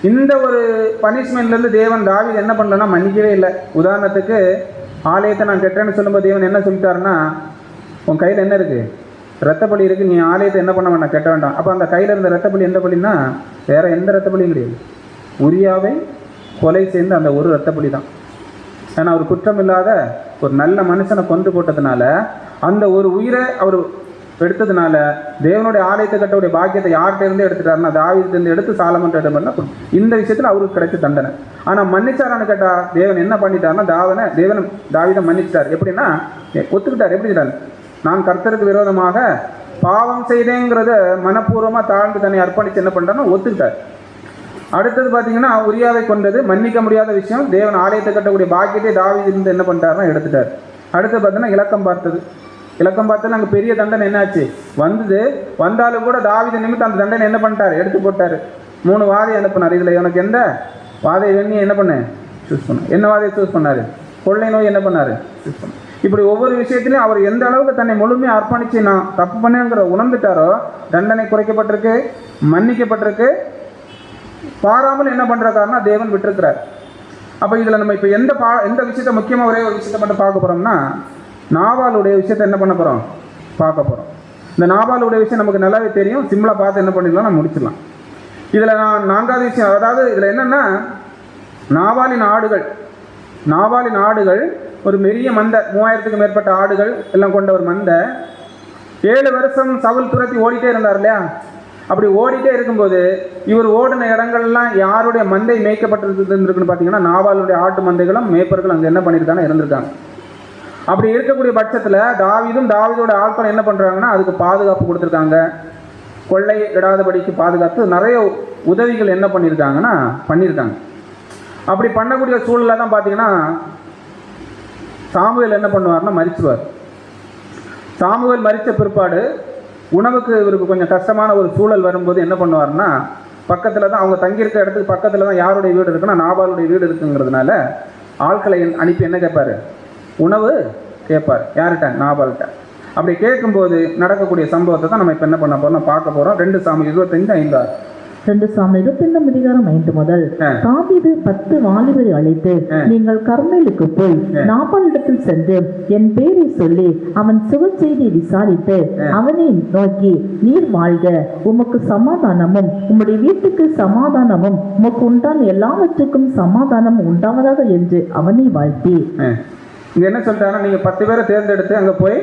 இந்த ஒரு பனிஷ்மெண்ட்லேருந்து தேவன் தாவீது என்ன பண்ணலன்னா மன்னிக்கவே இல்லை. உதாரணத்துக்கு ஆலயத்தை நான் கெட்டேன்னு சொல்லும்போது தேவன் என்ன சொல்லிட்டாருன்னா, உன் கையில் என்ன இருக்குது? ரத்தப்பலி இருக்குது, நீ ஆலயத்தை என்ன பண்ண வேண்டாம்? கெட்ட வேண்டாம். அப்போ அந்த கையில் இருந்த ரத்தப்பலி எந்த பலின்னா வேறு எந்த ரத்தப்பலியும் கிடையாது, உரியாவை கொலை செய்த அந்த ஒரு ரத்தப்பலி தான். ஏன்னா அவர் குற்றம் இல்லாத ஒரு நல்ல மனுஷனை கொண்டு போட்டதுனால, அந்த ஒரு உயிரை அவர் எடுத்ததுனால தேவனுடைய ஆலயத்தை கட்டவுடைய பாக்கியத்தை யார்கிட்ட இருந்து எடுத்துட்டாருன்னா தாவீதிலிருந்து எடுத்து சாலமன் இடம்னா இந்த விஷயத்தில் அவருக்கு கிடைச்ச தண்டனை. ஆனால் மன்னிச்சாரான்னு கேட்டால் தேவன் என்ன பண்ணிட்டாருன்னா தேவன் தாவீதை மன்னிச்சிட்டார். எப்படின்னா ஒத்துக்கிட்டார். எப்படி சொல்றாரு? நான் கர்த்தருக்கு விரோதமாக பாவம் செய்தேங்கிறத மனப்பூர்வமாக தாழ்ந்து தன்னை அர்ப்பணித்து என்ன பண்ணுறாருன்னா ஒத்துக்கிட்டார். அடுத்தது பார்த்தீங்கன்னா உரியாவை கொண்டது மன்னிக்க முடியாத விஷயம். தேவன் ஆலயத்தை கட்டக்கூடிய பாக்கியத்தை தாவீதிலிருந்து என்ன பண்ணிட்டாருன்னா எடுத்துட்டார். அடுத்து பார்த்தீங்கன்னா இலக்கம் பார்த்தது. இலக்கம் பார்த்தா அங்கே பெரிய தண்டனை என்னாச்சு? வந்தாலும் கூட தாவீது நிமித்தம் அந்த தண்டனை என்ன பண்ணிட்டார்? எடுத்து போட்டார். 3 வாதை அனுப்பினார். இதில் எனக்கு எந்த வாதை வேணி என்ன பண்ண சூஸ் பண்ண? என்ன வாதையை சூஸ் பண்ணார்? கொள்ளை நோய் என்ன பண்ணார்? சூஸ் பண்ண. இப்படி ஒவ்வொரு விஷயத்திலையும் அவர் எந்த அளவுக்கு தன்னை முழுமையாக அர்ப்பணித்து நான் தப்பு பண்ணேங்கிற உணர்ந்துட்டாரோ தண்டனை குறைக்கப்பட்டிருக்கு, மன்னிக்கப்பட்டிருக்கு. பாராமல் என்ன பண்ணுறாருன்னா தேவன் விட்டுருக்கிறார். அப்போ இதில் நம்ம இப்போ எந்த விஷயத்தை முக்கியமாக ஒரே ஒரு விஷயத்தை மட்டும் பார்க்க போகிறோம்னா, நாபாலுடைய விஷயத்தை என்ன பண்ண போகிறோம்? பார்க்க போகிறோம். இந்த நாபாலுடைய விஷயம் நமக்கு நல்லாவே தெரியும். சிம்பிளாக பார்த்து என்ன பண்ணிடலாம், நம்ம முடிச்சிடலாம். இதில் நான் 4வது விஷயம், அதாவது இதில் என்னென்னா, நாபாலின் ஆடுகள் ஒரு பெரிய மந்தை, 3000க்கும் மேற்பட்ட ஆடுகள் எல்லாம் கொண்ட ஒரு மந்தை. 7 வருஷம் சவுல் துரத்தி ஓடிட்டே இருந்தார் இல்லையா? அப்படி ஓடிட்டே இருக்கும்போது இவர் ஓடின இடங்கள்லாம் யாருடைய மந்தை மேய்க்கப்பட்டிருக்குன்னு பார்த்தீங்கன்னா நாபாலுடைய ஆட்டு மந்தைகளும் மேய்ப்பர்களும் அங்கே என்ன பண்ணியிருக்காங்க? இருந்திருக்காங்க. அப்படி இருக்கக்கூடிய பட்சத்தில் தாவீதோட ஆட்கள் என்ன பண்ணுறாங்கன்னா அதுக்கு பாதுகாப்பு கொடுத்துருக்காங்க. கொள்ளை இடாதபடிக்கு பாதுகாத்து நிறைய உதவிகள் என்ன பண்ணியிருக்காங்க. அப்படி பண்ணக்கூடிய சூழலில் தான் பார்த்தீங்கன்னா சாமுவேல் என்ன பண்ணுவார்னா மரிச்சுவார். சாமுவேல் மரித்த பிற்பாடு உணவுக்கு இவருக்கு கொஞ்சம் கஷ்டமான ஒரு சூழல் வரும்போது என்ன பண்ணுவார்னா, பக்கத்தில் தான் அவங்க தங்கியிருக்க இடத்துக்கு பக்கத்தில் தான் யாருடைய வீடு இருக்குன்னா நாபாலுடைய வீடு இருக்குங்கிறதுனால ஆட்களை அனுப்பி என்ன கேட்பார்? உணவு கேட்பார். யார்கிட்ட? நாபால்கிட்ட. அப்படி கேட்கும்போது நடக்கக்கூடிய சம்பவத்தை தான் நம்ம இப்போ என்ன பண்ண போறோம்? பார்க்க போகிறோம். 2 சாமுவேல் 25:5. 2 சாமுவேல் 25:5 முதல் தாவீது 10 வாலிபரை அழைத்து, நீங்கள் கர்மேலுக்கு போய் நாபாலிடத்தில் சென்று என் பேரை சொல்லி அவன் சுக செய்தியை விசாரித்து அவனை நோக்கி, நீர் வாழ்க, உமக்கு சமாதானமும் உம்முடைய வீட்டுக்கு சமாதானமும் உமக்கு உண்டான எல்லாவற்றுக்கும் சமாதானம் உண்டாவதாக என்று அவனை வாழ்த்தி. இங்கே என்ன சொல்லிட்டாங்கன்னா, நீங்கள் 10 பேரை தேர்ந்தெடுத்து அங்கே போய்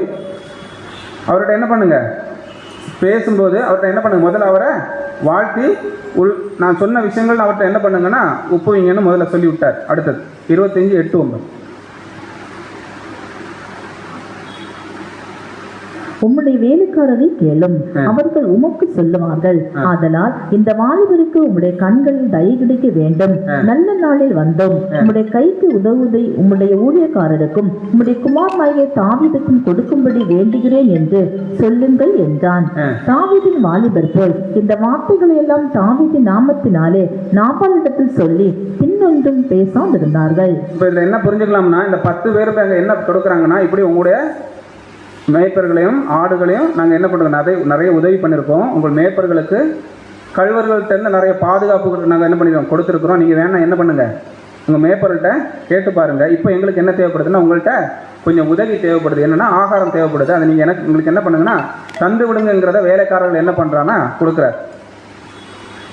அவர்கிட்ட என்ன பண்ணுங்க? பேசும்போது அவர்கிட்ட என்ன பண்ணுங்க? முதல்ல அவரை வாழ்த்தி நான் சொன்ன விஷயங்கள் அவர்கிட்ட என்ன பண்ணுங்கன்னா ஒப்புவீங்கன்னு முதல்ல சொல்லி விட்டார். அடுத்தது 25:8-9. உம்முடைய வேலைக்காரரை கேளும், அவர்கள் உமக்கு சொல்லுவார்கள். ஆதலால் இந்த வாலிபருக்கு உம்முடைய கண்களில் தயை கிடைக்க வேண்டும். நல்ல நாளில் வந்தோம், உம்முடைய கைக்கு உதவுவதை உம்முடைய ஊழியக்காரருக்கும் உம்முடைய குமாரனாகிய தாவீதுக்கும் கொடுக்கும்படி வேண்டுகிறேன் என்று சொல்லுங்கள் என்றான். தாவீதின் வாலிபர் போல் இந்த வார்த்தைகளை எல்லாம் தாவீதின் நாமத்தினாலே நாபாலிடத்தில் சொல்லி பின்னொன்றும் பேசாதிருந்தார்கள். இப்போ இதில் என்ன புரிஞ்சுக்கலாம்னா, இந்த 10 பேருக்கு அங்கே என்ன கொடுக்குறாங்கன்னா, இப்படி உங்களுடைய மேய்ப்பர்களையும் ஆடுகளையும் நாங்கள் என்ன பண்ணுறோம், நிறைய உதவி பண்ணியிருக்கோம். உங்கள் மேய்ப்பர்களுக்கு கழுவர்கள்ட்ட நிறைய பாதுகாப்பு நாங்கள் என்ன பண்ணியிருக்கோம், கொடுத்துருக்குறோம். நீங்கள் வேணா என்ன பண்ணுங்கள், உங்கள் மேய்ப்பர்கள்ட்ட கேட்டு பாருங்கள். இப்போ எங்களுக்கு என்ன தேவைப்படுதுன்னா, உங்கள்கிட்ட கொஞ்சம் உதவி தேவைப்படுது. என்னென்னா ஆகாரம் தேவைப்படுது. அதை நீங்கள் உங்களுக்கு என்ன பண்ணுங்கன்னா தந்து விடுங்கிறத வேலைக்காரர்கள் என்ன பண்ணுறான்னா கொடுக்குறார்.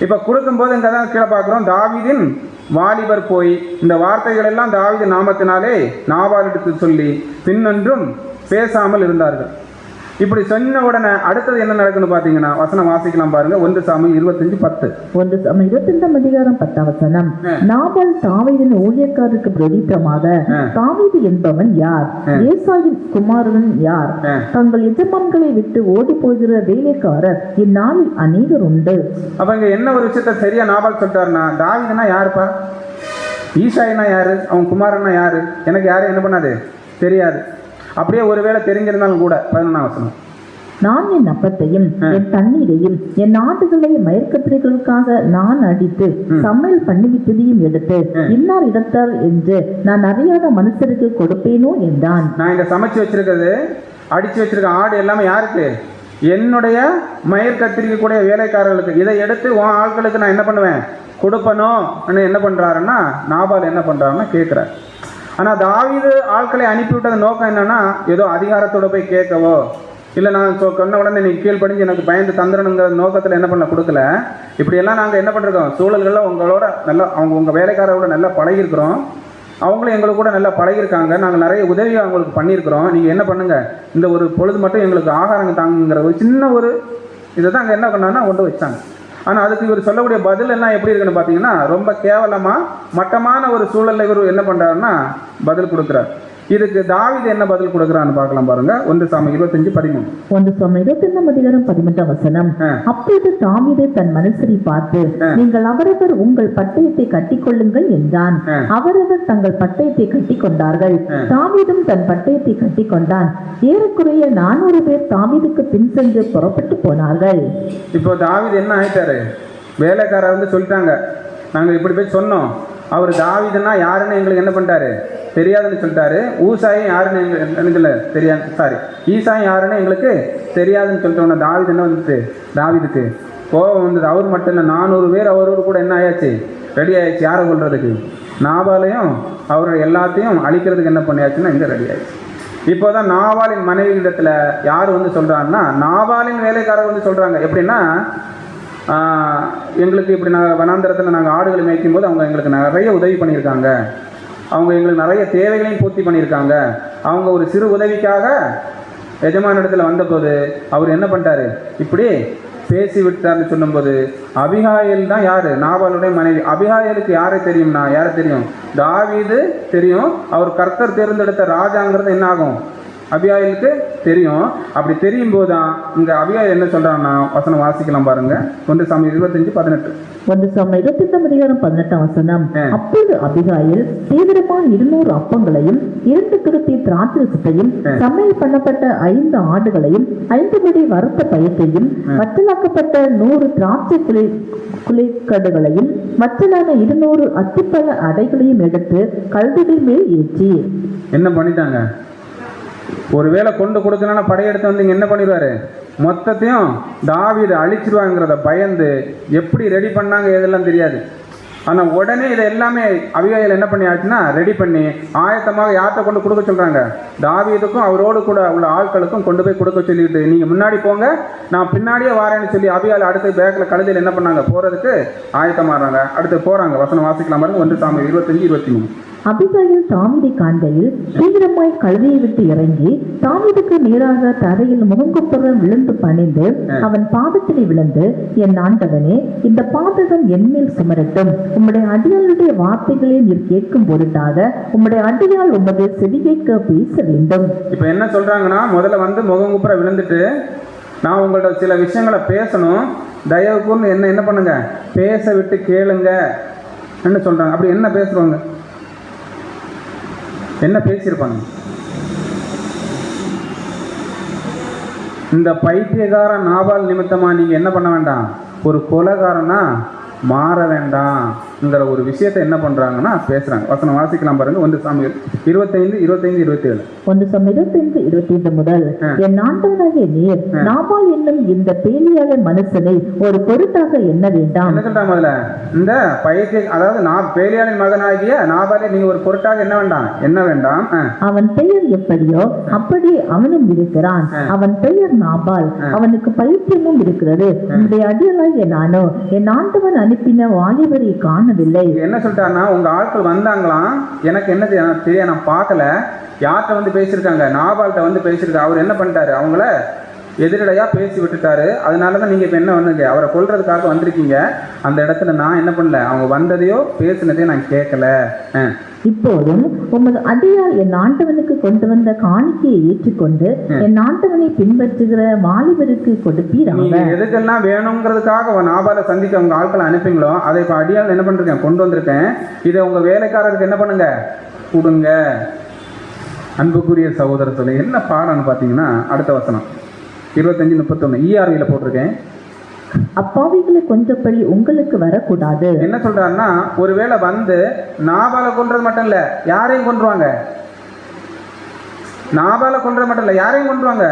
இப்போ கொடுக்கும்போது இங்கே தான் கீழே பார்க்குறோம், தாவீதின் வாலிபர் போய் இந்த வார்த்தைகள் எல்லாம் தாவீது நாமத்தினாலே நாபாலிடத்தில் சொல்லி பின்னொன்றும் பேசாமல் இருந்தார்கள். இப்படி சொன்ன உடனே அடுத்தது என்ன நடக்குன்னு பார்த்தீங்கன்னா, வசனம் வாசிக்கலாம் பாருங்க. 1 சாமுவேல் 25:10. 1 சாமுவேல் 25:10. நாபால் தாவீதின் ஊழியக்காரருக்கு பிரதித்தமாக, தாவீது என்பவன் யார், ஏசாயின் குமாரன் யார், தங்கள் எஜமான்களை விட்டு ஓடி போகிற வேலைக்காரர் இந்நாளில் அநேகர் உண்டு. அப்ப இங்க என்ன ஒரு விஷயத்த சரியா நாபால் சொல்லிட்டாருன்னா, தாவீதுனா யாருப்பா, ஈசாயினா யாரு, அவன் குமாரனா யாரு, எனக்கு யாரும் என்ன பண்ணாது தெரியாது. அப்படியே ஒருவேளை தெரிஞ்சிருந்தாலும் கூட 11ஆம் வசனம், நான் என் அப்பத்தையும் என் தண்ணீரையும் என் ஆடுகளை மயற்கத்திரைகளுக்காக நான் அடித்து சமையல் பண்ணிவிட்டதையும் எடுத்து இன்னார் இடத்தார் என்று நான் அறியாத மனுஷருக்கு கொடுப்பேனோ என்றான். நான் இங்க சமைச்சு வச்சிருக்கிறது, அடிச்சு வச்சிருக்க ஆடு எல்லாமே யாருக்கு, என்னுடைய மயற்கத்திரிக்க கூடிய வேலைக்காரர்களுக்கு. இதை எடுத்து உன் ஆட்களுக்கு நான் என்ன பண்ணுவேன், கொடுப்பனும் என்ன பண்றாருன்னா நாபால் என்ன பண்றாருன்னா கேட்கிறார். ஆனால் தாவீது ஆட்களை அனுப்பிவிட்டது நோக்கம் என்னன்னா, ஏதோ அதிகாரத்தோட போய் கேட்கவோ இல்லை நான் சொன்ன உடனே நீ கீழ்ப்படிஞ்சு எனக்கு பயந்து தந்துடணுங்கிற நோக்கத்தில் என்ன பண்ண கொடுக்கல. இப்படியெல்லாம் நாங்கள் என்ன பண்ணிருக்கோம், சூழல்களில் உங்களோட நல்லா உங்கள் வேலைக்காரரோட நல்லா பழகிருக்கிறோம், அவங்களும் எங்களுக்கு கூட நல்லா பழகிருக்காங்க, நாங்கள் நிறைய உதவி அவங்களுக்கு பண்ணியிருக்கிறோம். நீங்கள் என்ன பண்ணுங்கள், இந்த ஒரு பொழுது மட்டும் எங்களுக்கு ஆகாரங்க தாங்குங்கிற ஒரு சின்ன ஒரு இதை தான் அங்கே என்ன பண்ணாங்கன்னா கொண்டு வச்சாங்க. ஆனால் அதுக்கு இவர் சொல்லக்கூடிய பதில் எல்லாம் எப்படி இருக்குன்னு பார்த்தீங்கன்னா, ரொம்ப கேவலமாக மட்டமான ஒரு சூழலில் இவர் என்ன பண்ணுறாருன்னா பதில் கொடுக்குறார். இதுக்கு தாவீது என்ன பதில் கொடுக்குறான்னு பார்க்கலாம் பாருங்க. 1 சாமுவேல் 25:13. 1 சாமுவேல் 25:13. அப்பொழுது தாவீது தன் மனுஷரை பார்த்து, நீங்கள் அவரவர் உங்கள் பட்டயத்தை கட்டிக்கொள்ளுங்கள் என்றான். அவரவர் தங்கள் பட்டயத்தை கட்டிக்கொண்டார்கள். தாவீதும் தன் பட்டயத்தை கட்டிக்கொண்டான். ஏறக்குறைய 400 பேர் தாவீதுக்கு பின் சென்று புறப்பட்டு போனார்கள். இப்போ தாவீது என்ன ஆயிட்டாரு, வேலைக்காரர் வந்து சொல்லிட்டாங்க, நாங்கள் இப்படி போய் சொன்னோம், அவர் தாவீதுன்னா யாருன்னு எங்களுக்கு என்ன பண்ணிட்டாரு தெரியாதுன்னு சொல்லிட்டாரு. ஊசாயும் யாருன்னு எங்களுக்கு தெரியாது, ஈசாயும் யாருன்னு எங்களுக்கு தெரியாதுன்னு சொல்லிட்டோம்னா தாவீது என்ன வந்துட்டு, தாவீதுக்கு கோபம் வந்தது. அவர் மட்டும் இல்லை, 400 பேர் அவரோடு கூட என்ன ஆயாச்சு, ரெடி ஆயிடுச்சு. யாரை கொள்றதுக்கு, நாபாலையும் அவரோட எல்லாத்தையும் அழிக்கிறதுக்கு என்ன பண்ணியாச்சுன்னா இங்கே ரெடி ஆயிடுச்சு. இப்போதான் நாபாலின் மனைவி இடத்துல யார் வந்து சொல்றாங்கன்னா, நாபாலின் வேலைக்காரர் வந்து சொல்றாங்க. எப்படின்னா, எங்களுக்கு இப்படி நாங்கள் வனாந்தரத்தில் நாங்கள் ஆடுகளை மேய்க்கும் போது அவங்க எங்களுக்கு நிறைய உதவி பண்ணியிருக்காங்க, அவங்க எங்களுக்கு நிறைய தேவைகளையும் பூர்த்தி பண்ணியிருக்காங்க. அவங்க ஒரு சிறு உதவிக்காக எஜமான இடத்துல வந்தபோது அவர் என்ன பண்ணிட்டாரு, இப்படி பேசி விட்டார்னு சொல்லும்போது, அபிகாயில் தான் யாரு, நாபாலுடைய மனைவி. அபிகாயிலுக்கு யாரை தெரியும்னா, யாரை தெரியும், தாவீது தெரியும். அவர் கர்த்தர் தேர்ந்தெடுத்த ராஜாங்கிறது என்ன ஆகும், அபிகாயிலுக்கு தெரியும். அப்படி தெரியும் போதுதான் இங்க அபிகாயில் என்ன சொல்றாங்கன்னா, வசனம் வாசிக்கலாம் பாருங்க. 1 சாமுவேல் 25:18. 1 சாமுவேல் 25:18. அப்போது அபிகாயில் தீவிரமான 200 அப்பங்களையும் 2 துருத்தி திராட்சையும் சமையல் பண்ணப்பட்ட 5 ஆடுகளையும் 5 படி வறுத்த பயத்தையும் வற்றலாக்கப்பட்ட 100 திராட்சை குலைக்கடுகளையும் வற்றலான 200 அத்திப்பழ அடைகளையும் எடுத்து கழுதைகள் மேல் ஏற்றி என்ன பண்ணிட்டாங்க. ஒருவேளை கொண்டு கொடுக்கணும்னா படையெடுத்து வந்து இங்கே என்ன பண்ணிடுவாரு, மொத்தத்தையும் தாவீது அழிச்சிருவாங்கிறத பயந்து எப்படி ரெடி பண்ணாங்க எதெல்லாம் தெரியாது. ஆனால் உடனே இதை எல்லாமே அபிகாயில் என்ன பண்ணி ஆச்சுன்னா ரெடி பண்ணி ஆயத்தமாக யார்கிட்ட கொண்டு கொடுக்க சொல்கிறாங்க, தாவீதுக்கும் அவரோடு கூட உள்ள ஆட்களுக்கும் கொண்டு போய் கொடுக்க சொல்லிட்டு, நீங்கள் முன்னாடி போங்க நான் பின்னாடியே வாரேன்னு சொல்லி அபிகாயில் அடுத்து பேக்கில் கழுதையில் என்ன பண்ணாங்க போகிறதுக்கு ஆயத்தமாகறாங்க. அடுத்து போகிறாங்க. வசனம் வாசிக்கலாம் பாருங்க. 1 சாமுவேல் 25:23. அபிகாயில் தாவீதை காண்கையில் தீவிரமாய் கழுதையை விட்டு இறங்கி தாவீதுக்கு நேராக தரையில் முகங்குப்புறம் விழுந்து பணிந்து அவன் பாதத்திலே விழுந்து, என் ஆண்டவனே, இந்த பாதகம் என்மேல் சுமரட்டும். உம்முடைய அடியாளுடைய வார்த்தைகளை நீர் கேட்கும் பொருட்டாக உம்முடைய அடியாள் உமது செவி கேட்க பேச வேண்டும். இப்ப என்ன சொல்றாங்கன்னா, முதல்ல வந்து முகங்குப்புற விழுந்துட்டு, நான் உங்கள்ட்ட சில விஷயங்களை பேசணும், தயவு கூர்ந்து என்ன பண்ணுங்க, பேச விட்டு கேளுங்க என்ன சொல்றாங்க. அப்படி என்ன பேசுறவங்க, என்ன பேசியிருப்பாங்க? இந்த பைத்தியக்காரன் நாபால் நிமித்தமா நீங்க என்ன பண்ண வேண்டாம், ஒரு கொலைகாரனா மாற வேண்டாம்ங்கிற ஒரு விஷயத்தை என்ன பண்றாங்கன்னா பேசுறாங்க. வசனம் வாசிக்கலாம் பாருங்க. 1 சாமுவேல் 25:27. 1 சாமுவேல் 25:27 முதல், என் ஆண்டவனாகிய நீர் நாபால் என்னும் இந்த பேலியாத மனுஷனை ஒரு பொருட்டாக எண்ண வேண்டாம். என்ன சொல்றாங்க முதல்ல, இந்த பைத்திய, அதாவது பேலியாளின் மகனாகிய நாபாலை நீங்க ஒரு பொருட்டாக என்ன வேண்டாம். அவன் பெயர் எப்படியோ அப்படி அவனும் இருக்கிறான். அவன் பெயர் நாபால், அவனுக்கு பைத்தியமும் இருக்கிறது. உன்னுடைய அடியாளாகிய நானோ என் ஆண்டவன் அனுப்பின வாலிபரை காணவில்லை. என்ன சொல்லிட்டாருன்னா, உங்க ஆட்கள் வந்தாங்களாம், எனக்கு என்ன தெரியும், நான் பார்க்கல. யார்கிட்ட வந்து பேசியிருக்காங்க, நாபால்கிட்ட வந்து பேசியிருக்காங்க. அவர் என்ன பண்ணிட்டாரு, அவங்கள எதிரடையா பேசி விட்டுட்டாரு. அதனாலதான் நீங்க இப்ப என்ன பண்ணுங்க, அவரை கொல்றதுக்காக வந்திருக்கீங்க. அந்த இடத்துல நான் என்ன பண்ணல, அவங்க வந்ததையோ பேசினதையோ நான் கேட்கல. இப்போதும் உமது அடியார் என் ஆண்டவனுக்கு கொண்டு வந்த காணிக்கையை ஏற்றுக்கொண்டு என் ஆண்டவனை பின்பற்றுகிற வாலிபருக்கு கொடுப்பீராக. எதுக்கெல்லாம் வேணுங்கிறதுக்காக நாபாலை சந்திக்க உங்க ஆட்களை அனுப்பிங்களோ அதை இப்ப அடியால் என்ன பண்றேன், கொண்டு வந்திருக்கேன். இதை உங்க வேலைக்காரருக்கு என்ன பண்ணுங்க, கொடுங்க. அன்புக்குரிய சகோதர சொல்லி என்ன பாடம்னு பாத்தீங்கன்னா, அடுத்த வசனம் 25:31 ERV போட்டிருக்கேன். அப்பாவிகளை கொஞ்சப்படி உங்களுக்கு வரக்கூடாது. என்ன சொல்றாருன்னா, ஒருவேளை வந்து நாபாலை கொன்றது மட்டும் இல்ல, யாரையும் கொன்றுவாங்க. நாபாலை கொன்றது மட்டும் இல்ல, யாரையும் கொன்றுவாங்க.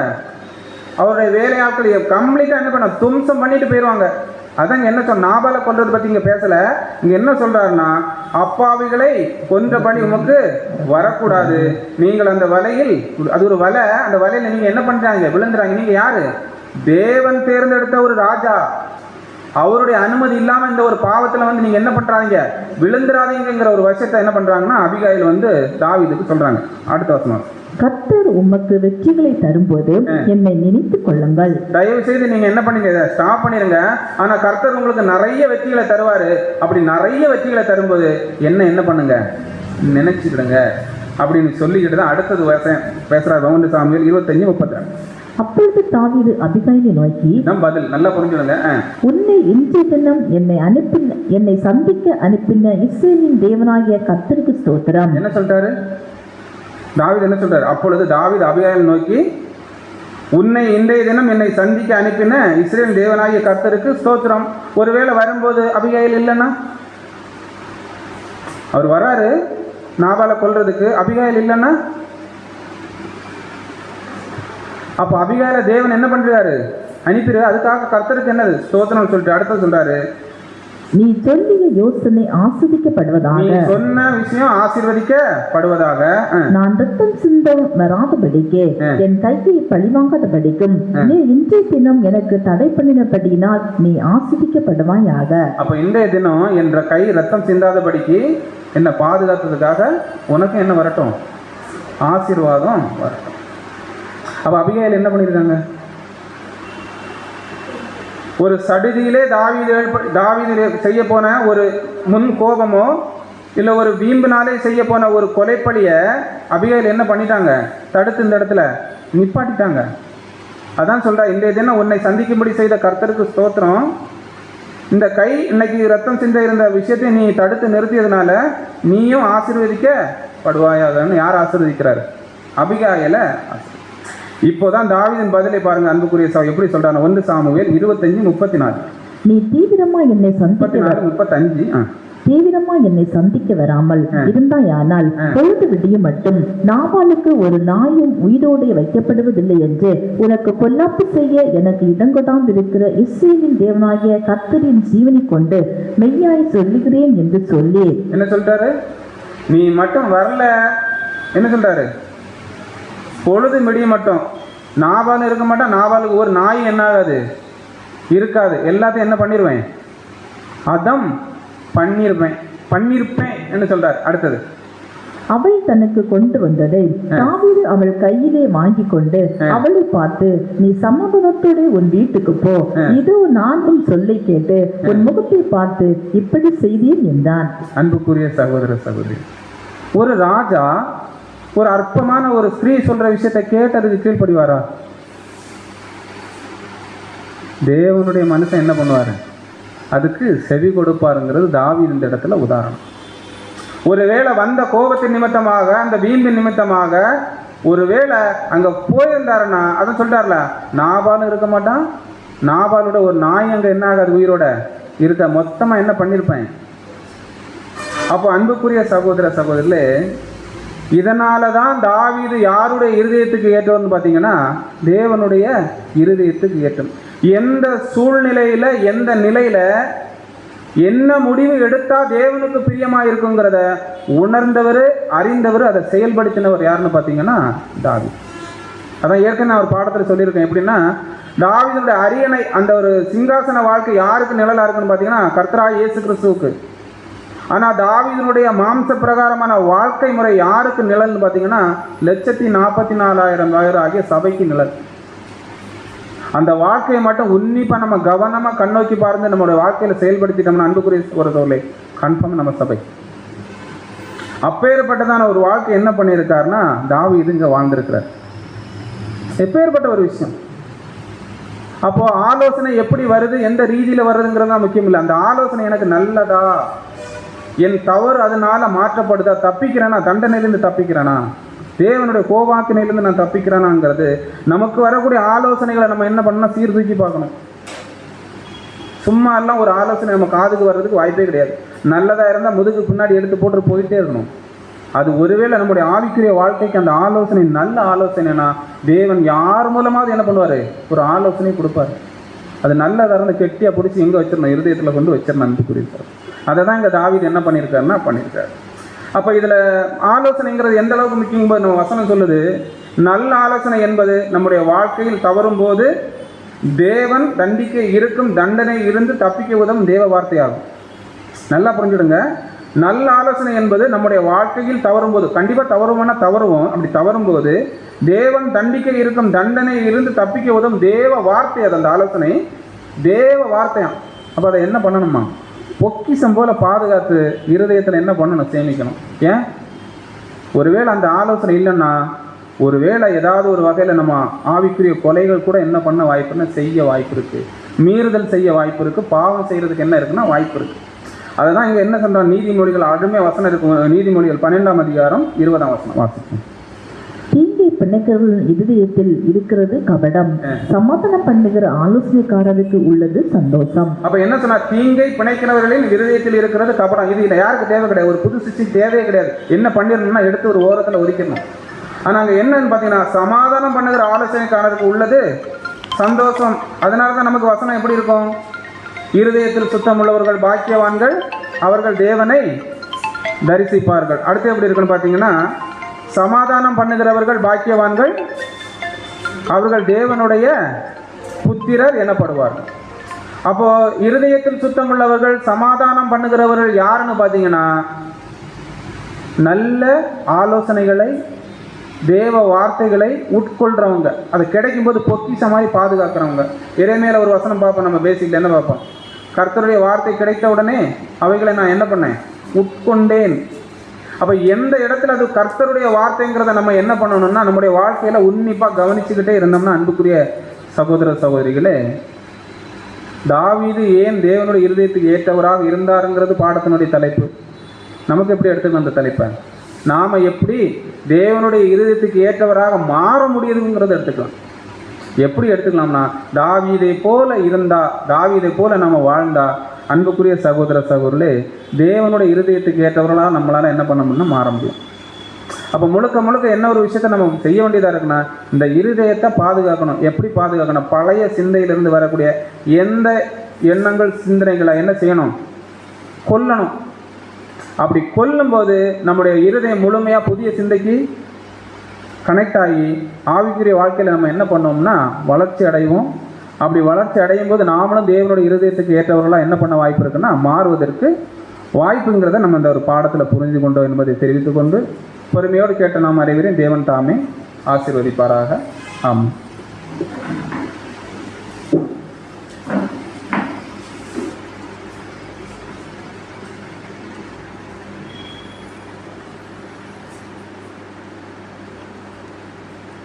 அவருடைய வேலையாட்கள் கம்ப்ளீட்டா என்ன பண்ண, தும்சம் பண்ணிட்டு போயிடுவாங்க. அதாங்க என்ன சொன்ன, நாபாலை கொன்றது பத்தி இங்க பேசல. இங்க என்ன சொல்றாருன்னா, அப்பாவிகளை கொன்றபடி உமக்கு வரக்கூடாது. நீங்கள் அந்த வலையில், அது ஒரு வலை, அந்த வலையில நீங்க என்ன பண்றாங்க, விழுந்துறாங்க. நீங்க யாரு, தேவன் தேர்ந்தெடுத்த ஒரு ராஜா. அவருடைய அனுமதி இல்லாம இந்த ஒரு பாவத்துல வந்து நீங்க என்ன பண்றாங்க, விழுந்துராதீங்கிற ஒரு விஷயத்தை என்ன பண்றாங்கன்னா அபிகாயில் வந்து தாவீதுக்கு சொல்றாங்க. அடுத்த வசனம், கர்த்தர் உமக்கு வெற்றிகளை தரும்போது என்னை நினைத்துக் கொள்ளுங்கள். தயவு செய்து நீங்க என்ன பண்ணீங்க, ஸ்டாப் பண்ணிருங்க. ஆனா கர்த்தர் உங்களுக்கு நிறைய வெற்றிகளை தருவாரு. அப்படி நிறைய வெற்றிகளை தரும்போது என்ன பண்ணுங்க, நினைச்சுக்கிடுங்க அப்படின்னு சொல்லிக்கிட்டு தான் அடுத்தது பேசுறாரு. 1 சாமுவேல் 25:32. அப்பொழுது தாவீது அபிகாயிலை நோக்கி, பதில் நல்லா புரிஞ்சுடுங்க, உன்னை இன்றைய தினம் என்னை சந்திக்க அனுப்பின இஸ்ரவேலின் தேவனாகிய கர்த்தருக்கு ஸ்தோத்திரம். என்ன சொல்றாரு தாவீது, என்ன சொல்றாரு? அப்பொழுது தாவீது அபிகாயிலை நோக்கி, உன்னை இன்றைய தினம் என்னை சந்திக்க அனுப்பின இஸ்ரவேல் தேவனாகிய கர்த்தருக்கு ஸ்தோத்திரம். ஒருவேளை வரும்போது அபிகாயில் இல்லைன்னா, அவர் வராரு நாபாலை கொல்றதுக்கு, அபிகாயில் இல்லைன்னா, அப்போ அபிகாயில தேவன் என்ன பண்றாரு, அனுப்பிடு. அதுக்காக கர்த்தருக்கு என்னது, ஸ்தோத்திரம் சொல்லிட்டு அடுத்த சொல்றாரு, நீ சொல்லிய யோசனை ஆசீர்வதிக்கப்படுவதாக. நீ சொன்ன விஷயம் ஆசீர்வதிக்கப்படுவதாக. நான் ரத்தம் சிந்த வராதபடிக்கு என் கையை பழிவாங்காதபடிக்கும் நீ இன்றைய தினம் எனக்கு தடை பண்ணினபடியினால் நீ ஆசீர்வதிக்கப்படுவாயாக. அப்ப இன்றைய தினம் என்ற கை ரத்தம் சிந்தாதபடிக்கு என்ன பாதுகாத்ததுக்காக உனக்கு என்ன வரட்டும், ஆசீர்வாதம் வரட்டும். அப்ப அபிகாயில் என்ன பண்ணிருக்காங்க, ஒரு சடுதியிலே தாவீது செய்ய போன ஒரு முன் கோபமோ இல்ல ஒரு வீம்பினாலே செய்ய போன ஒரு கொலைப்பழிய அபிகாயில் என்ன பண்ணிட்டாங்க, தடுத்து இந்த இடத்துல நிப்பாட்டிட்டாங்க. அதான் சொல்றா, இன்றைய தினம் உன்னை சந்திக்கும்படி செய்த கர்த்தருக்கு ஸ்தோத்திரம். இந்த கை இன்னைக்கு ரத்தம் சிந்த இருந்த விஷயத்தை நீ தடுத்து நிறுத்தியதுனால நீயும் ஆசீர்வதிக்கப்படுவாயாகன்னு யார் ஆசீர்வதிக்கிறாரு, அபிகாயில. இப்போதான் தாவீதின் பதிலை பாருங்க அன்புக்குரிய எப்படி சொல்றாங்க. 1 சாமுவேல் 25:34. நீ தீவிரமா என்னை சந்திக்க வராமல் இருந்தாயானால் பொழுது விடிய மட்டும் நாபாலுக்கு ஒரு நாயும் உயிரோடு வைக்கப்படுவதில்லை என்று உனக்கு பொல்லாப்பு செய்ய எனக்கு இடங்கொடாந்திருக்கிற இஸ்ரவேலின் தேவனாகிய கர்த்தரின் ஜீவனை கொண்டு மெய்யாய் சொல்லுகிறேன் என்று சொல்லி. என்ன சொல்றாரு, நீ மட்டும் வரல, என்ன சொல்றாரு, பொழுது மிடிய மட்டும் நாபால் இருக்க மாட்டான். நாபாலுக்கு ஒரு நாய் என்ன ஆகாது, இருக்காது. எல்லாத்தையும் என்ன பண்ணிடுவேன், அதம் பண்ணியிருப்பேன் என்ன சொல்றாரு. அடுத்தது அவள் தனக்கு கொண்டு வந்ததை தாவீது அவள் கையிலே வாங்கி கொண்டு அவளை பார்த்து, நீ சமாதானத்தோட உன் வீட்டுக்கு போ, இதோ நான் உன் சொல்லை கேட்டு உன் முகத்தை பார்த்து இப்படி செய்தேன் என்றான். அன்புக்குரிய சகோதர சகோதரி, ஒரு ராஜா ஒரு அற்பமான ஒரு ஸ்திரீ சொல்ற விஷயத்தை கேட்டதுக்கு கீழ்ப்படிவாரா? தேவனுடைய மனுஷன் என்ன பண்ணுவாரு? அதுக்கு செவி கொடுப்பாருங்கிறது தாவீது இந்த இடத்துல உதாரணம். ஒருவேளை வந்த கோபத்தின் நிமித்தமாக, அந்த வீம்பின் நிமித்தமாக ஒருவேளை அங்க போயிருந்தாருன்னா, அதான் சொல்றாருல, நாபாலும் இருக்க மாட்டான், நாபாலோட ஒரு நாய் அங்க என்ன ஆகாது, உயிரோட இருக்க, மொத்தமா என்ன பண்ணிருப்பேன். அப்போ அன்புக்குரிய சகோதர சகோதரிலே, இதனாலதான் தாவீது யாருடைய இருதயத்துக்கு ஏற்றவர்னு பார்த்தீங்கன்னா, தேவனுடைய இருதயத்துக்கு ஏற்றம். எந்த சூழ்நிலையில, எந்த நிலையில என்ன முடிவு எடுத்தா தேவனுக்கு பிரியமா இருக்குங்கிறத உணர்ந்தவர், அறிந்தவர், அதை செயல்படுத்தினவர் யாருன்னு பார்த்தீங்கன்னா தாவீது. அதான் ஏற்கனவே ஒரு பாடத்தில் சொல்லியிருக்கேன். எப்படின்னா, தாவீதுடைய அரியணை, அந்த ஒரு சிங்காசன வாழ்க்கை யாருக்கு நிழலா இருக்குன்னு பார்த்தீங்கன்னா கர்த்தராகிய இயேசு கிறிஸ்துவுக்கு. ஆனால் தாவீதுனுடைய மாம்ச பிரகாரமான வாழ்க்கை முறை யாருக்கு நிழல்னு பார்த்தீங்கன்னா 144,000 ஆகிய சபைக்கு நிழல். அந்த வாழ்க்கையை மட்டும் உன்னிப்பாக நம்ம கவனமாக கண்ணோக்கி பார்த்து நம்மளுடைய வாழ்க்கையில் செயல்படுத்திட்டோம்னா அன்புக்குரிய ஒரு சோலை கன்ஃபார்ம் நம்ம சபை. அப்பேற்பட்டதான ஒரு வாழ்க்கை என்ன பண்ணியிருக்காருன்னா தாவீது இங்கே வாழ்ந்திருக்கிறார். எப்பேற்பட்ட ஒரு விஷயம். அப்போ ஆலோசனை எப்படி வருது, எந்த ரீதியில் வருதுங்கிறது தான் முக்கியம் இல்லை. அந்த ஆலோசனை எனக்கு நல்லதா, என் தவறு அதனால மாற்றப்படுதா, தப்பிக்கிறேனா, தண்டனையிலிருந்து தப்பிக்கிறேனா, தேவனுடைய கோபாக்கினையிலிருந்து நான் தப்பிக்கிறேனாங்கிறது நமக்கு வரக்கூடிய ஆலோசனைகளை நம்ம என்ன பண்ணணும், சீர்தூக்கி பார்க்கணும். சும்மா எல்லாம் ஒரு ஆலோசனை நம்ம காதுக்கு வர்றதுக்கு வாய்ப்பே கிடையாது. நல்லதா இருந்தால் முதுகு பின்னாடி எடுத்து போட்டு போயிட்டே இருக்கணும். அது ஒருவேளை நம்முடைய ஆவிக்குரிய வாழ்க்கைக்கு அந்த ஆலோசனை நல்ல ஆலோசனைனா தேவன் யார் மூலமாவது என்ன பண்ணுவார், ஒரு ஆலோசனை கொடுப்பார். அது நல்லதாக இருந்தால் கெட்டியாக பிடிச்சி எங்கே வச்சிடணும், இருதயத்தில் கொண்டு வச்சிடணும் அன்புக்குரிய. அதை தான் இங்கே தாவீது என்ன பண்ணியிருக்காருன்னா பண்ணியிருக்காரு. அப்போ இதில் ஆலோசனைங்கிறது எந்த அளவுக்கு முக்கியம் போது நம்ம வசனம் சொல்லுது. நல்ல ஆலோசனை என்பது நம்முடைய வாழ்க்கையில் தவறும் போது தேவன் தண்டிக்க இருக்கும் தண்டனை இருந்து தப்பிக்க உதவும் தேவ வார்த்தையாகும். நல்லா புரிஞ்சுடுங்க. நல்ல ஆலோசனை என்பது நம்முடைய வாழ்க்கையில் தவறும் போது, கண்டிப்பாக தவறுமானா தவறுவோம், அப்படி தவறும் போது தேவன் தண்டிக்க இருக்கும் தண்டனை இருந்து தப்பிக்க உதவும் தேவ வார்த்தை. அது அந்த ஆலோசனை தேவ வார்த்தையாம். அப்போ அதை என்ன பண்ணணுமா, பொக்கிஷம் போல பாதுகாத்து இருதயத்தில் என்ன பண்ணணும், சேமிக்கணும். ஏன், ஒருவேளை அந்த ஆலோசனை இல்லைன்னா ஒருவேளை ஏதாவது ஒரு வகையில் நம்ம ஆவிக்குரிய கொலைகள் கூட என்ன பண்ண வாய்ப்புன்னா செய்ய வாய்ப்பு இருக்குது, மீறுதல் செய்ய வாய்ப்பு இருக்குது, பாவம் செய்கிறதுக்கு என்ன இருக்குன்னா வாய்ப்பு இருக்குது. அதை தான் இங்கே என்ன சொல்கிறோம், நீதிமொழிகள் அருமையாக வசனம் இருக்கும். நீதிமொழிகள் 12ஆம் அதிகாரம் 20ஆம் வசனம் வாசிக்கும். தீங்கை பிணைக்கிறவர்கள் இருதயத்தில் இருக்கிறது கபடம், சமாதானம் பண்ணுகிற ஆலோசனைக்காரருக்கு உள்ளது சந்தோஷம். அப்ப என்ன சொன்னா, தீங்கை பிணைக்கிறவர்களின் இருதயத்தில் இருக்கிறது கபடம். இது இல்லை யாருக்கு தேவை கிடையாது, ஒரு புது சிஸ்டி தேவையே கிடையாது. என்ன பண்ணிடணும்னா எடுத்து ஒரு ஓரத்தில் ஒதுக்கிடணும். ஆனால் அங்கே என்னன்னு பார்த்தீங்கன்னா சமாதானம் பண்ணுகிற ஆலோசனைக்காரருக்கு உள்ளது சந்தோஷம். அதனால தான் நமக்கு வசனம் எப்படி இருக்கும், இருதயத்தில் சுத்தம் உள்ளவர்கள் பாக்கியவான்கள், அவர்கள் தேவனை தரிசிப்பார்கள். அடுத்து எப்படி இருக்குன்னு பார்த்தீங்கன்னா, சமாதானம் பண்ணுகிறவர்கள் பாக்கியவான்கள், அவர்கள் தேவனுடைய புத்திரர் எனப்படுவார்கள். அப்போ இருதயத்தில் சுத்தம் உள்ளவர்கள், சமாதானம் பண்ணுகிறவர்கள் யாருன்னு பார்த்தீங்கன்னா நல்ல ஆலோசனைகளை, தேவ வார்த்தைகளை உட்கொள்றவங்க, அது கிடைக்கும் போது பொக்கிஷமாய் பாதுகாக்கிறவங்க. இறைமையில ஒரு வசனம் பார்ப்போம், நம்ம பேசிக்கல என்ன பார்ப்போம், கர்த்தருடைய வார்த்தை கிடைத்த உடனே அவைகளை நான் என்ன பண்ணேன், உட்கொண்டேன். அப்போ எந்த இடத்துல அது கர்த்தருடைய வார்த்தைங்கிறத நம்ம என்ன பண்ணணும்னா நம்முடைய வாழ்க்கையில் உன்னிப்பாக கவனிச்சுக்கிட்டே இருந்தோம்னா அன்புக்குரிய சகோதர சகோதரிகளே, தாவீது ஏன் தேவனுடைய இருதயத்துக்கு ஏற்றவராக இருந்தாருங்கிறது பாடத்தினுடைய தலைப்பு. நமக்கு எப்படி எடுத்துக்கணும் அந்த தலைப்பை, நாம் எப்படி தேவனுடைய இருதயத்துக்கு ஏற்றவராக மாற முடியுதுங்கிறத எடுத்துக்கலாம். எப்படி எடுத்துக்கலாம்னா தாவீதை போல இருந்தா, தாவீதை போல நம்ம வாழ்ந்தா அன்புக்குரிய சகோதர சகோதரர்களே, தேவனுடைய இருதயத்துக்கு ஏற்றவர்களாக நம்மளால் என்ன பண்ண முடியும்னா மாற முடியும். அப்போ முழுக்க முழுக்க என்ன ஒரு விஷயத்தை நம்ம செய்ய வேண்டியதாக இருக்குன்னா, இந்த இருதயத்தை பாதுகாக்கணும். எப்படி பாதுகாக்கணும், பழைய சிந்தையிலிருந்து வரக்கூடிய எந்த எண்ணங்கள் சிந்தனைகளை என்ன செய்யணும், கொல்லணும். அப்படி கொல்லும்போது நம்முடைய இருதயம் முழுமையாக புதிய சிந்தைக்கு கனெக்ட் ஆகி ஆவிக்குரிய வாழ்க்கையில் நம்ம என்ன பண்ணோம்னா வளர்ச்சி அடைவோம். அப்படி வளர்ச்சி அடையும் போது நாமளும் தேவனுடைய இருதயத்துக்கு ஏற்றவர்களாக என்ன பண்ண வாய்ப்பு இருக்குன்னா மாறுவதற்கு வாய்ப்புங்கிறத நம்ம இந்த ஒரு பாடத்தில் புரிந்து கொண்டோம் என்பதை தெரிவித்துக் கொண்டு பொறுமையோடு கேட்ட நாம் அனைவரையும் தேவன் தாமே ஆசீர்வதிப்பாராக. ஆமாம்.